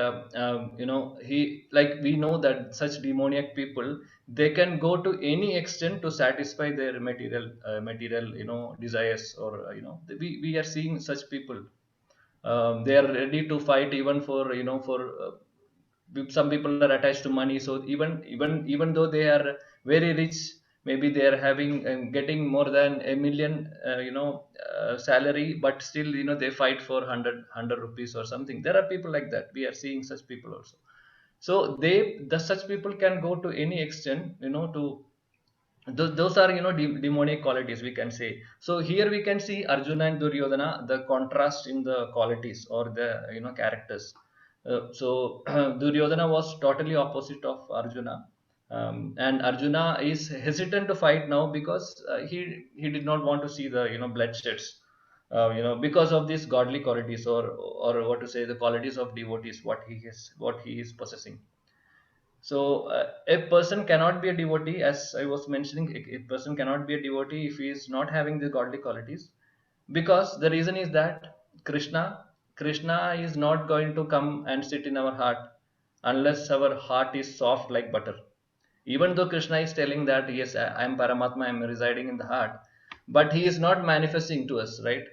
he, like we know that such demoniac people, they can go to any extent to satisfy their material desires, or we are seeing such people. They are ready to fight even for for some people are attached to money. So even though they are very rich, maybe they are having getting more than a million salary, but still they fight for 100 rupees or something. There are people like that, we are seeing such people also. So such people can go to any extent to those are demonic qualities, we can say. So here we can see Arjuna and Duryodhana, the contrast in the qualities or the characters. So Duryodhana was totally opposite of Arjuna. And Arjuna is hesitant to fight now, because he did not want to see the bloodsheds, because of these godly qualities, or what to say, the qualities of devotees, what he is possessing. So a person cannot be a devotee, as I was mentioning. A person cannot be a devotee if he is not having the godly qualities, because the reason is that Krishna is not going to come and sit in our heart unless our heart is soft like butter. Even though Krishna is telling that yes, I am Paramatma, I am residing in the heart, but he is not manifesting to us, right?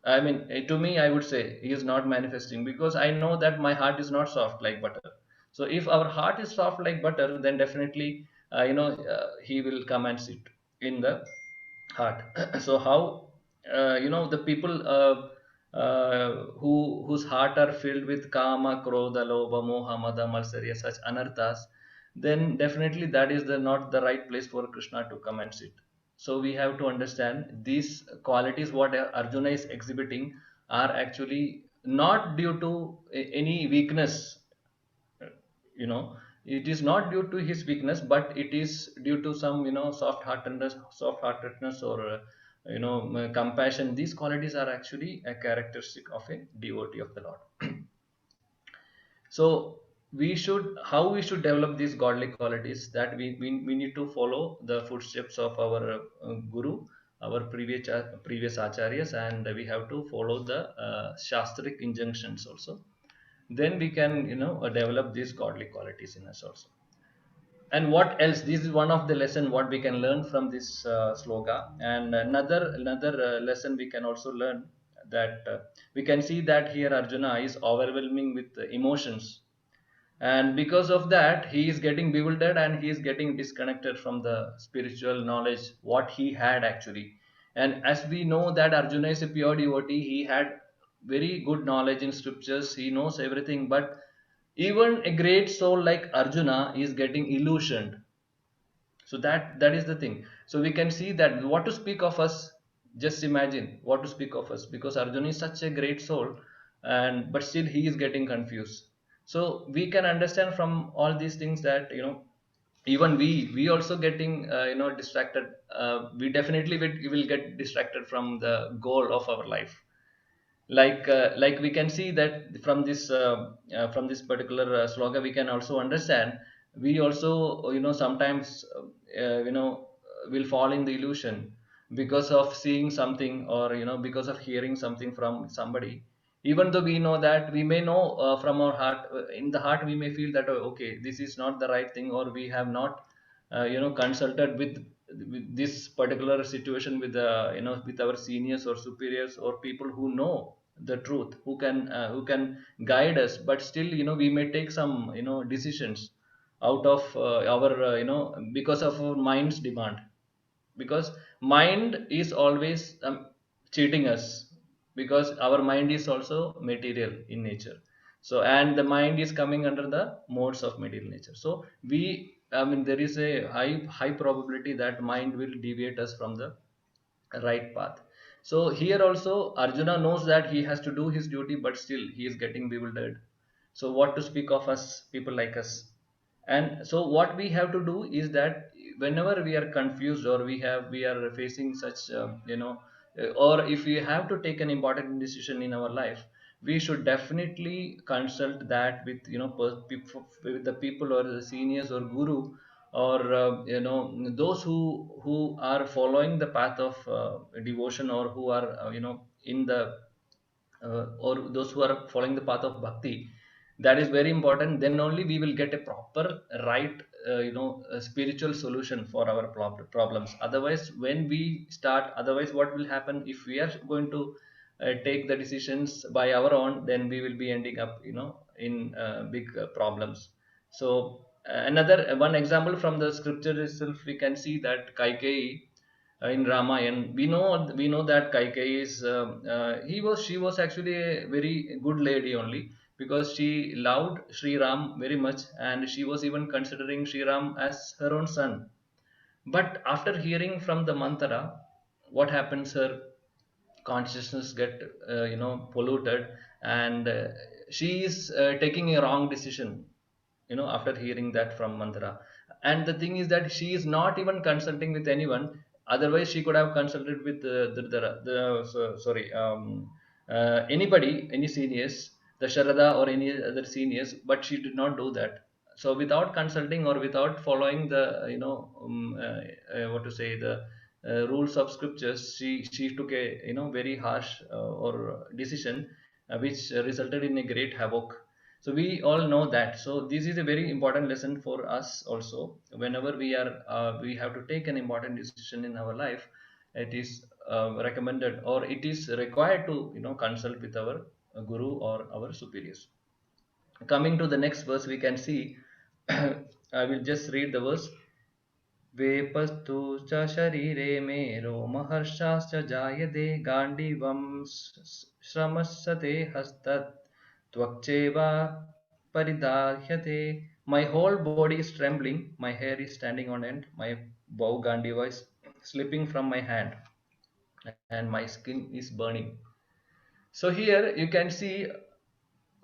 I mean, to me, I would say he is not manifesting, because I know that my heart is not soft like butter. So if our heart is soft like butter, then definitely, he will come and sit in the heart. So how, the people whose heart are filled with kama, krodha, lobha, moha, mada, matsarya, such anarthas, then definitely that is not the right place for Krishna to come and sit. So we have to understand these qualities what Arjuna is exhibiting are actually not due to any weakness. uh, you know it is not due to his weakness, but it is due to some soft heartedness, or compassion. These qualities are actually a characteristic of a devotee of the Lord. So how we should develop these godly qualities, that we need to follow the footsteps of our guru, our previous acharyas, and we have to follow the shastric injunctions also. Then we can develop these godly qualities in us also. And what else, this is one of the lesson what we can learn from this sloka. And another lesson we can also learn, that we can see that here Arjuna is overwhelming with emotions, and because of that he is getting bewildered, and he is getting disconnected from the spiritual knowledge what he had actually. And as we know that Arjuna is a pure devotee, he had very good knowledge in scriptures, he knows everything, but even a great soul like Arjuna is getting illusioned. So that is the thing. So we can see that what to speak of us, just imagine what to speak of us, because Arjuna is such a great soul, and but still he is getting confused. So we can understand from all these things that even we also getting distracted. We definitely will get distracted from the goal of our life. like we can see that from this particular sloka we can also understand. We also sometimes will fall in the illusion because of seeing something, or because of hearing something from somebody. Even though we know that, we may know from our heart, in the heart we may feel that, oh, okay, this is not the right thing, or we have not consulted with this particular situation with the with our seniors or superiors or people who know the truth, who can guide us. But still, we may take some decisions out of our because of our mind's demand, because mind is always cheating us, because our mind is also material in nature. So, and the mind is coming under the modes of material nature. So there is a high probability that mind will deviate us from the right path. So here also Arjuna knows that he has to do his duty, but still he is getting bewildered. So what to speak of us, people like us? And so what we have to do is that whenever we are confused, or we are facing such or if we have to take an important decision in our life, we should definitely consult that with with the people or the seniors or guru, or those who are following the path of devotion, or who are in the or those who are following the path of bhakti. That is very important. Then only we will get a proper right spiritual solution for our problems. Otherwise, when we start, otherwise what will happen if we are going to take the decisions by our own, then we will be ending up in big problems. So another one example from the scripture itself, we can see that Kaikeyi in Ramayan, we know that Kaikeyi is she was actually a very good lady only, because she loved Sri Ram very much, and she was even considering Sri Ram as her own son. But after hearing from the mantra, what happens? Her consciousness get polluted, and she is taking a wrong decision. After hearing that from mantra, and the thing is that she is not even consulting with anyone. Otherwise, she could have consulted with sorry, anybody, any seniors, the Sharada or any other seniors, but she did not do that. So without consulting, or without following the what to say, the rules of scriptures, she took a very harsh or decision, which resulted in a great havoc. So we all know that. So this is a very important lesson for us also. Whenever we have to take an important decision in our life, it is recommended, or it is required to consult with our guru or our superiors. Coming to the next verse, we can see I will just read the verse. वेपस्तु च शरीरे मे रोमहर्षाश्च जायते गाण्डीवं श्रमस्यते हस्तत् त्वक्चैव परिदाह्यते. My whole body is trembling, my hair is standing on end, my bow Gandiva is slipping from my hand, and my skin is burning. So here you can see,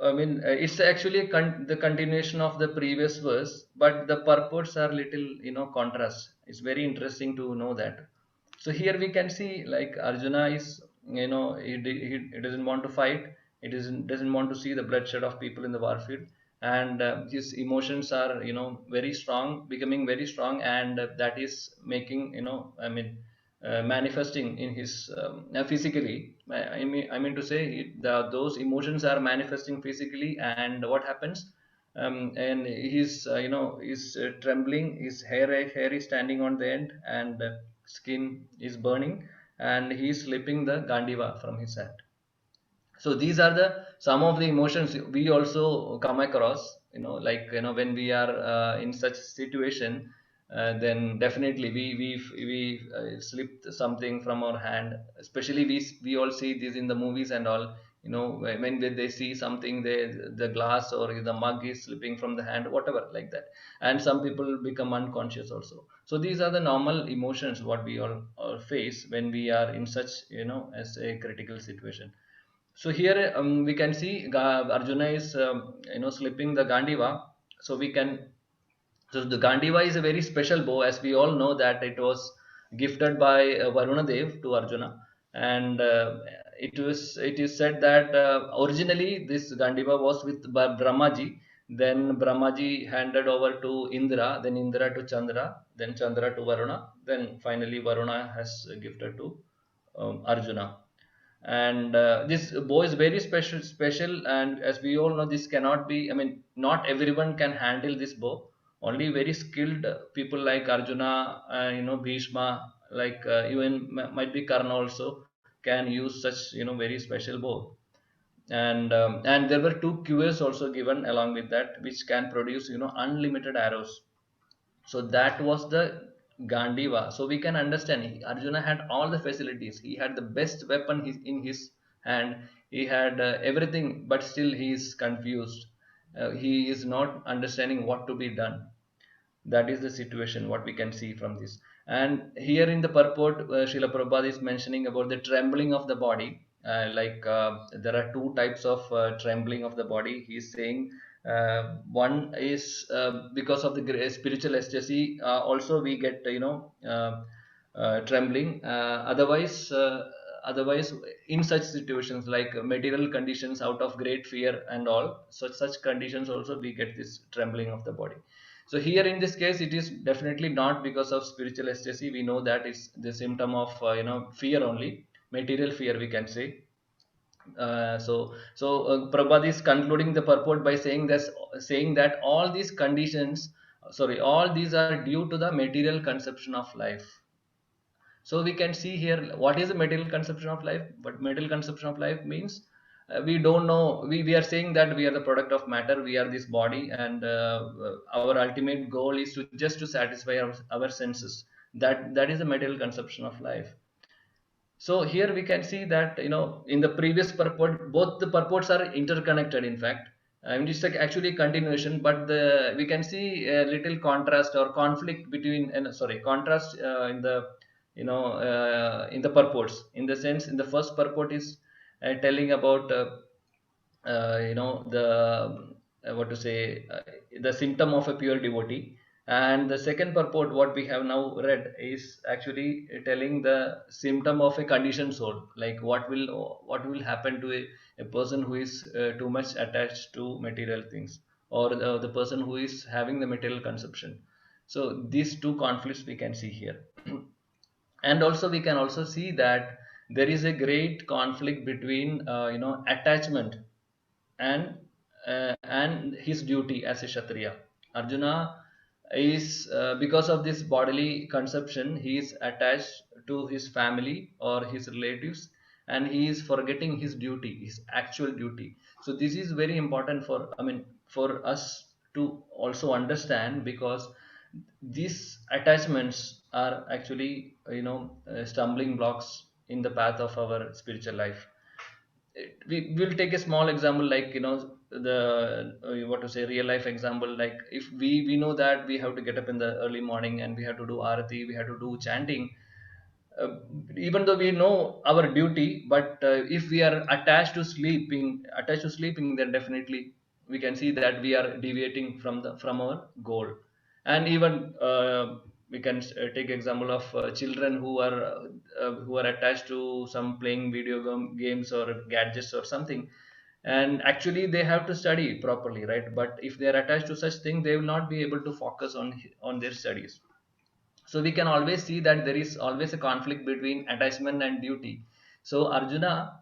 it's actually the continuation of the previous verse, but the purports are little, contrast. It's very interesting to know that. So here we can see, like, Arjuna is, he doesn't want to fight. He doesn't want to see the bloodshed of people in the war field, and his emotions are, very strong, becoming very strong, and that is making, manifesting in his physically. I mean to say, those emotions are manifesting physically, and what happens? And he's he's trembling. His hair is standing on the end, and skin is burning, and he's slipping the Gandiva from his hand. So these are the some of the emotions we also come across, like, when we are in such situation. Then definitely we slip something from our hand. Especially we all see this in the movies and all. When they see something, the glass or the mug is slipping from the hand, whatever, like that. And some people become unconscious also. So these are the normal emotions what we all face when we are in such, as a critical situation. So here, we can see Arjuna is slipping the Gandiva. So we can, so the Gandiva is a very special bow, as we all know that it was gifted by Varuna Dev to Arjuna. and it is said that originally this Gandiva was with Brahmaji. Then Brahmaji handed over to Indra, then Indra to Chandra, then Chandra to Varuna, then finally Varuna has gifted to Arjuna. And this bow is very special, and as we all know, this cannot be, I mean, not everyone can handle this bow. Only very skilled people like Arjuna, Bhishma, like even might be Karna also can use such very special bow. And there were two QAs also given along with that, which can produce unlimited arrows. So that was the Gandiva. So we can understand Arjuna had all the facilities. He had the best weapon in his hand. He had everything, but still he is confused. He is not understanding what to be done. That is the situation what we can see from this. And here in the purport, Srila Prabhupada is mentioning about the trembling of the body. There are two types of trembling of the body. He is saying one is because of the spiritual ecstasy, also we get trembling. Otherwise in such situations like material conditions, out of great fear and all, such conditions also we get this trembling of the body. So here in this case, it is definitely not because of spiritual ecstasy. We know that it's the symptom of fear only, material fear we can say. Prabhupada is concluding the purport by saying that all these conditions, all these are due to the material conception of life. So we can see here what is the material conception of life. But material conception of life means we don't know. We are saying that we are the product of matter. We are this body, and our ultimate goal is to just to satisfy our senses. That is the material conception of life. So here we can see that in the previous purport, both the purports are interconnected. In fact, it's like actually a continuation, but we can see a little contrast or conflict between contrast in the purports. In the sense, in the first purport is telling about what to say the symptom of a pure devotee, and the second purport what we have now read is actually telling the symptom of a conditioned soul, like what will happen to a person who is too much attached to material things, or the person who is having the material conception. So these two conflicts we can see here. And also we can also see that there is a great conflict between attachment and his duty as a Kshatriya. Arjuna is because of this bodily conception, he is attached to his family or his relatives, and he is forgetting his duty, his actual duty. So this is very important for us to also understand, because these attachments are actually stumbling blocks in the path of our spiritual life. We will take a small example, like the what to say real life example. Like if we know that we have to get up in the early morning and we have to do arati, we have to do chanting, uh, even though we know our duty, but if we are attached to sleeping, then definitely we can see that we are deviating from our goal. And even we can take example of children who are attached to some playing video games or gadgets or something, and actually they have to study properly, right? But if they are attached to such thing, they will not be able to focus on their studies. So we can always see that there is always a conflict between attachment and duty. So Arjuna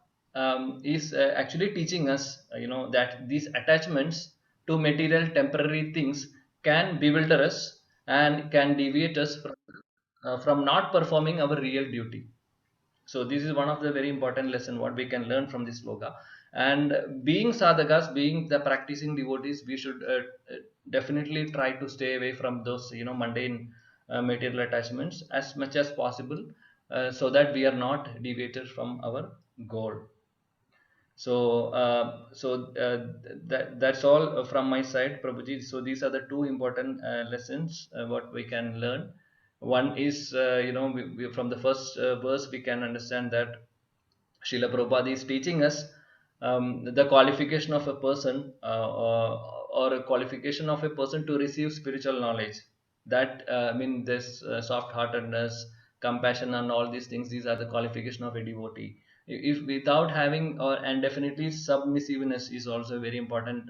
is actually teaching us that these attachments to material temporary things can bewilder us and can deviate us from not performing our real duty. So this is one of the very important lesson what we can learn from this sloka. And being sadhakas, being the practicing devotees, we should definitely try to stay away from those mundane material attachments as much as possible, so that we are not deviated from our goal. That's all from my side, Prabhuji. So these are the two important lessons what we can learn. One is from the first verse we can understand that Srila Prabhupada is teaching us the qualification of a person, or a qualification of a person to receive spiritual knowledge. That this soft-heartedness, compassion and all these things, these are the qualification of a devotee. If without having, or and definitely submissiveness is also a very important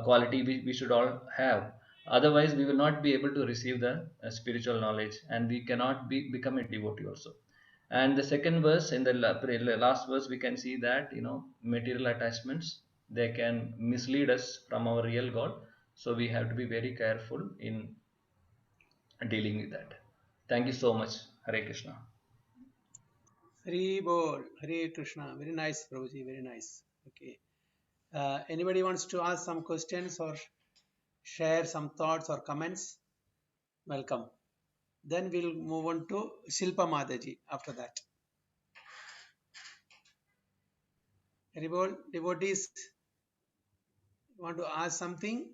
quality we should all have. Otherwise we will not be able to receive the spiritual knowledge, and we cannot become a devotee also. And the second verse, in the last verse, we can see that material attachments, they can mislead us from our real God. So we have to be very careful in dealing with that. Thank you so much. Hare Krishna. Hari Bol, Hare Krishna. Very nice, Prabhuji, very nice. Okay. Anybody wants to ask some questions or share some thoughts or comments? Welcome. Then we'll move on to Shilpa Mataji after that. Hari Bol, devotees want to ask something?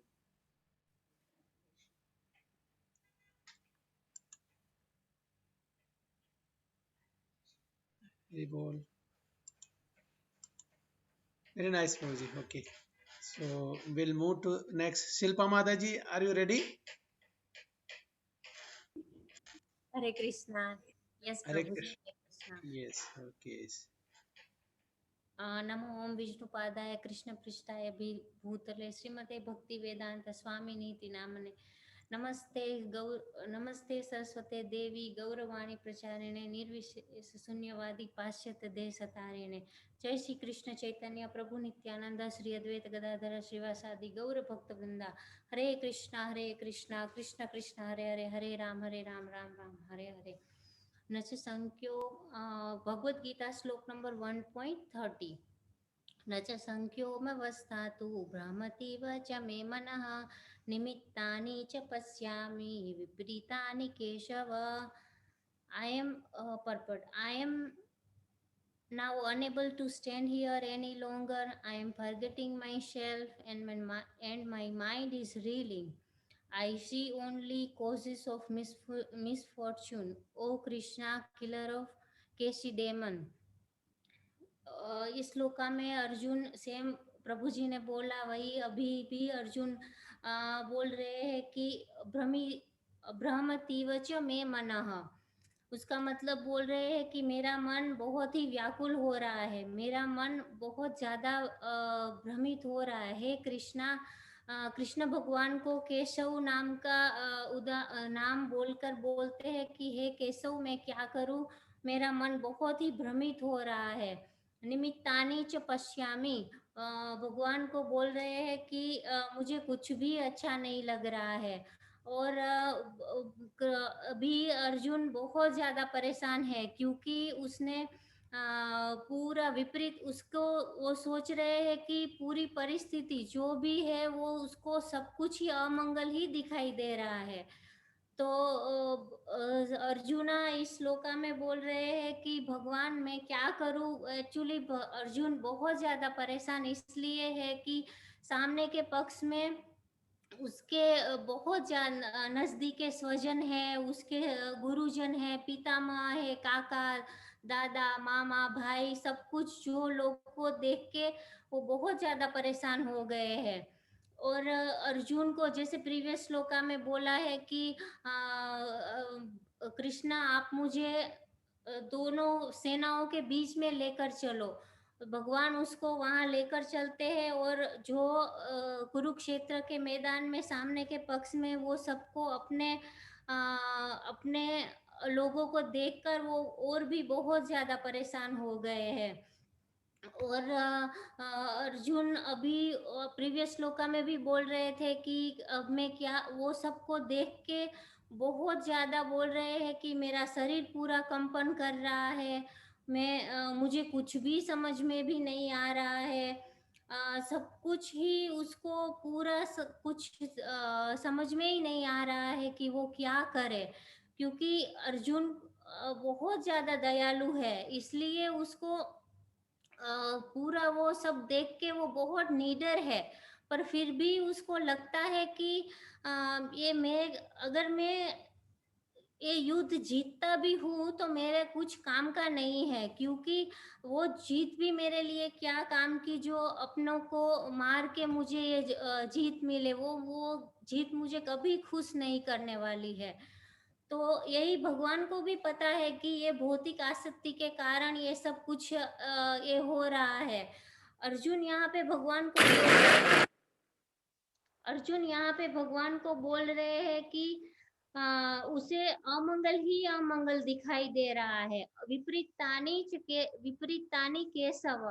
Hari Bol. Very nice, Prabhuji. Okay. So we'll move to next. Shilpa Mataji, are you ready? Hare Krishna. Yes, Hare Prabhuji. Krishna. Hare Krishna. Yes. Okay. नमो ओम विष्णुपादाय कृष्ण पृष्ठाय भूतले श्रीमते भक्ति वेदांत स्वामी नीति नामने नमस्ते सरस्वते देवी गौरवाणी प्रचारिणे निर्विशेष शून्यवादी पाश्चात्य देशतारिणे। जय श्री कृष्ण चैतन्य प्रभु नित्यानंद श्री अद्वैत गदाधर श्रीवासादि गौर भक्त वृंदा। हरे कृष्णा कृष्ण कृष्ण हरे हरे, हरे राम राम राम हरे हरे। न च संख्यो भगवद गीता श्लोक नंबर 1.30। न च संख्योमवस्थातु भ्रमतीव च मे मनः निमित्तानि च पश्यामि विपरीतानि Keshav. I am purport. I am now unable to stand here any longer. I am forgetting myself, and my mind is reeling. I see only causes of misfortune. O Krishna, killer of Keshi demon. इस श्लोका में Arjun same प्रभु जी ने बोला वही अभी भी अर्जुन बोल रहे हैं कि भ्रमतीव च मे मनः। उसका मतलब बोल रहे हैं कि मेरा मन बहुत ही व्याकुल हो रहा है, मेरा मन बहुत ज़्यादा भ्रमित हो रहा है। हे कृष्णा, कृष्ण भगवान को केशव नाम का नाम बोलकर बोलते हैं कि हे केशव, मैं क्या करूं, मेरा मन बहुत ही भ्रमित हो रहा है। निमित्तानि च पश्यामि, भगवान को बोल रहे हैं कि मुझे कुछ भी अच्छा नहीं लग रहा है। और अभी अर्जुन बहुत ज़्यादा परेशान है क्योंकि उसने पूरा विपरीत, उसको वो सोच रहे हैं कि पूरी परिस्थिति जो भी है वो उसको सब कुछ ही अमंगल ही दिखाई दे रहा है। तो अर्जुना इस श्लोका में बोल रहे हैं कि भगवान मैं क्या करूं। एक्चुअली अर्जुन बहुत ज़्यादा परेशान इसलिए है कि सामने के पक्ष में उसके बहुत नज़दीके स्वजन है, उसके गुरुजन है, पितामह है, काका दादा मामा भाई, सब कुछ जो लोग को देख के वो बहुत ज़्यादा परेशान हो गए हैं। और अर्जुन को जैसे प्रीवियस श्लोका में बोला है कि कृष्णा आप मुझे दोनों सेनाओं के बीच में लेकर चलो। भगवान उसको वहां लेकर चलते हैं और जो कुरुक्षेत्र के मैदान में सामने के पक्ष में वो सबको अपने लोगों को देखकर वो और भी बहुत ज्यादा परेशान हो गए हैं। और अर्जुन अभी प्रीवियस श्लोका में भी बोल रहे थे कि अब मैं क्या, वो सबको देख के बहुत ज्यादा बोल रहे हैं कि मेरा शरीर पूरा कंपन कर रहा है, मैं मुझे कुछ भी समझ में भी नहीं आ रहा है। सब कुछ ही उसको पूरा कुछ समझ में ही नहीं आ रहा है कि वो क्या करे, क्योंकि अर्जुन बहुत ज्यादा दयालु है, इसलिए उसको पूरा वो सब देख के वो बहुत निडर है। पर फिर भी उसको लगता है कि अगर मैं ये युद्ध जीतता भी हूँ तो मेरे कुछ काम का नहीं है, क्योंकि वो जीत भी मेरे लिए क्या काम की, जो अपनों को मार के मुझे ये जीत मिले, वो जीत मुझे कभी खुश नहीं करने वाली है। तो यही भगवान को भी पता है कि ये भौतिक आसक्ति के कारण ये सब कुछ ये हो रहा है। अर्जुन यहाँ पे भगवान को अर्जुन यहाँ पे भगवान को बोल रहे हैं कि उसे अमंगल ही अमंगल दिखाई दे रहा है। विपरीतानी केशव,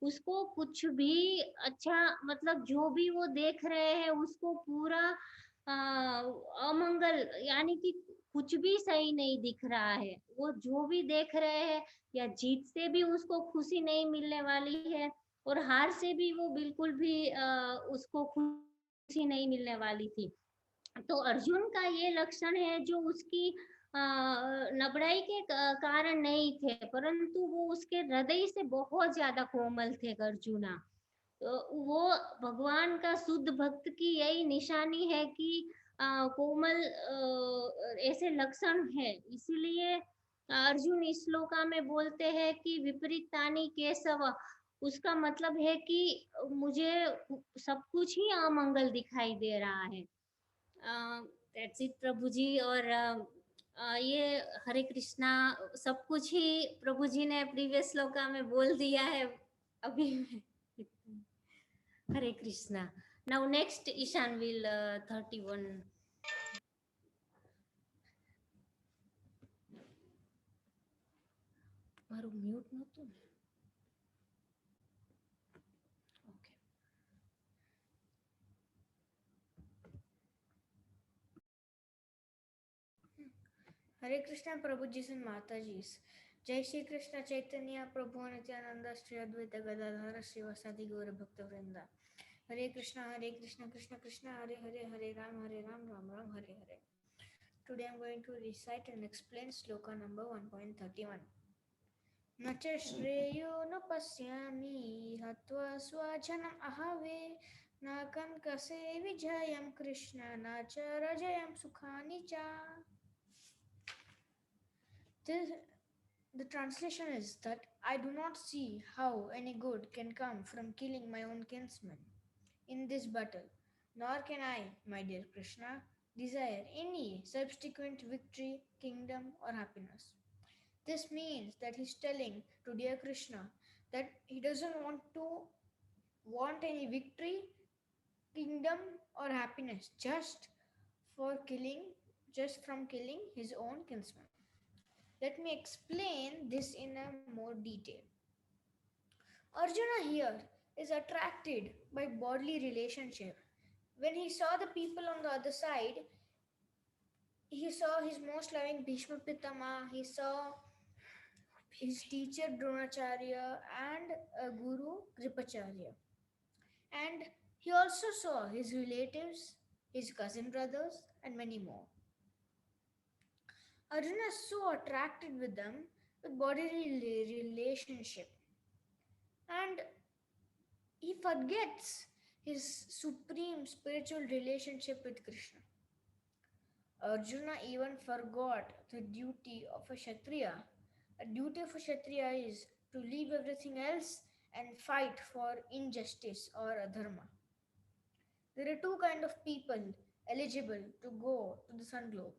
उसको कुछ भी अच्छा, मतलब जो भी वो देख रहे हैं उसको पूरा अमंगल, यानी कि कुछ भी सही नहीं दिख रहा है। वो जो भी देख रहे हैं, या जीत से भी उसको खुशी नहीं मिलने वाली है, और हार से भी वो बिल्कुल भी उसको खुशी नहीं मिलने वाली थी। तो अर्जुन का ये लक्षण है जो उसकी नबड़ाई के कारण नहीं थे, परंतु वो उसके हृदय से बहुत ज्यादा कोमल थे अर्जुना। तो वो भगवान का शुद्ध भक्त की यही निशानी है कि कोमल ऐसे लक्षण है। इसीलिए अर्जुन इस श्लोका में बोलते हैं कि विपरीतानि केशव, उसका मतलब है कि मुझे सब कुछ ही अमंगल दिखाई दे रहा है। दैट्स इट प्रभु जी। और ये हरे कृष्णा सब कुछ ही प्रभु जी ने प्रीवियस श्लोका में बोल दिया है अभी। Hare Krishna. Now next Ishan will 31. મારું મ્યુટ નહોતું ને. ઓકે. हरे कृष्णा प्रभु जी से माता जी। जय श्री कृष्ण चैतन्य प्रभु नित्यानंद श्री अद्वैत गदाधर श्रीवासादि गौर भक्त वृंदा। हरे कृष्णा कृष्ण कृष्ण हरे हरे, हरे Ram Ram Ram Hare Hare. Today I am going to recite and explain sloka number 1.31. न च श्रेयो न पश्यामि हत्वा स्वजनम् अहावे, न कनकसे विजयं कृष्ण न च रजयं सुखानि च. The translation is that I do not see how any good can come from killing my own kinsman in this battle, nor can I, my dear Krishna, desire any subsequent victory, kingdom, or happiness. This means that he's telling to dear Krishna that he doesn't want any victory, kingdom, or happiness just from killing his own kinsman. Let me explain this in a more detail. Arjuna here is attracted by bodily relationship. When he saw the people on the other side, he saw his most loving Bhishma Pitama, he saw his teacher Dronacharya and Guru Kripacharya. And he also saw his relatives, his cousin brothers, and many more. Arjuna is so attracted with them with bodily relationship, and he forgets his supreme spiritual relationship with Krishna. Arjuna even forgot the duty of a Kshatriya. A duty of a Kshatriya is to leave everything else and fight for injustice or adharma. There are two kinds of people eligible to go to the sun globe,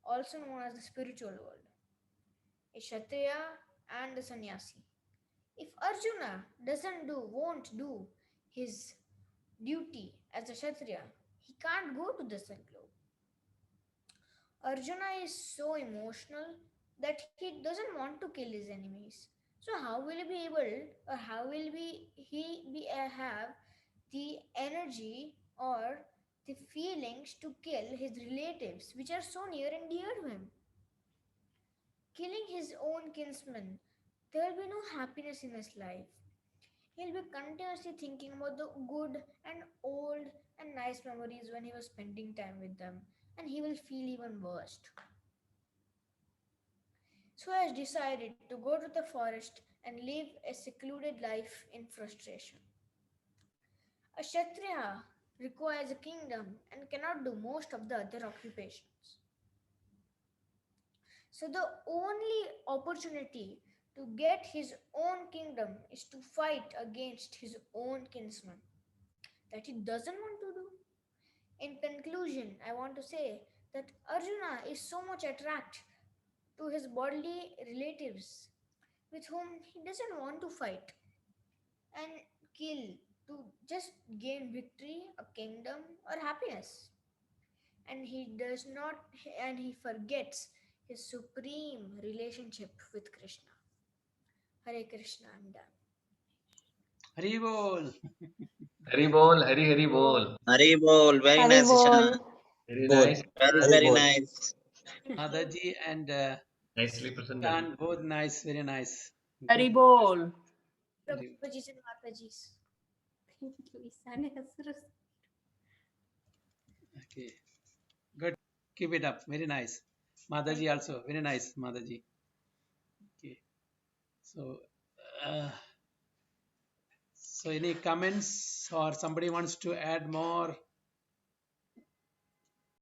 also known as the spiritual world: a Kshatriya and a sannyasi. If Arjuna won't do his duty as a Kshatriya, he can't go to the sun globe. Arjuna is so emotional that he doesn't want to kill his enemies. So how will he be able, or how will have the energy or the feelings to kill his relatives, which are so near and dear to him? Killing his own kinsmen, there will be no happiness in his life. He'll be continuously thinking about the good and old and nice memories when he was spending time with them, and he will feel even worse. So he has decided to go to the forest and live a secluded life in frustration. A Kshatriya requires a kingdom and cannot do most of the other occupations. So the only opportunity to get his own kingdom is to fight against his own kinsman that he doesn't want to do. In conclusion, I want to say that Arjuna is so much attracted to his bodily relatives with whom he doesn't want to fight and kill to just gain victory, a kingdom, or happiness. And he does not, and he forgets his supreme relationship with Krishna. Hare Krishna, I'm done. Hari Bol. Hari bol, Hari bol. Hari bol, very Hari nice, Ishana. bol. Very Bol. nice. Very, Hari very bol. nice. Mataji and Nicely presented. Khan, both nice, very nice. Hari bol. Hari- Prabhuji's and Mataji's. Thank you, ઈશાને સરસ. Okay, good. Keep it up. Very nice. Mataji also very nice. Mataji. Okay. So, so any comments or somebody wants to add more?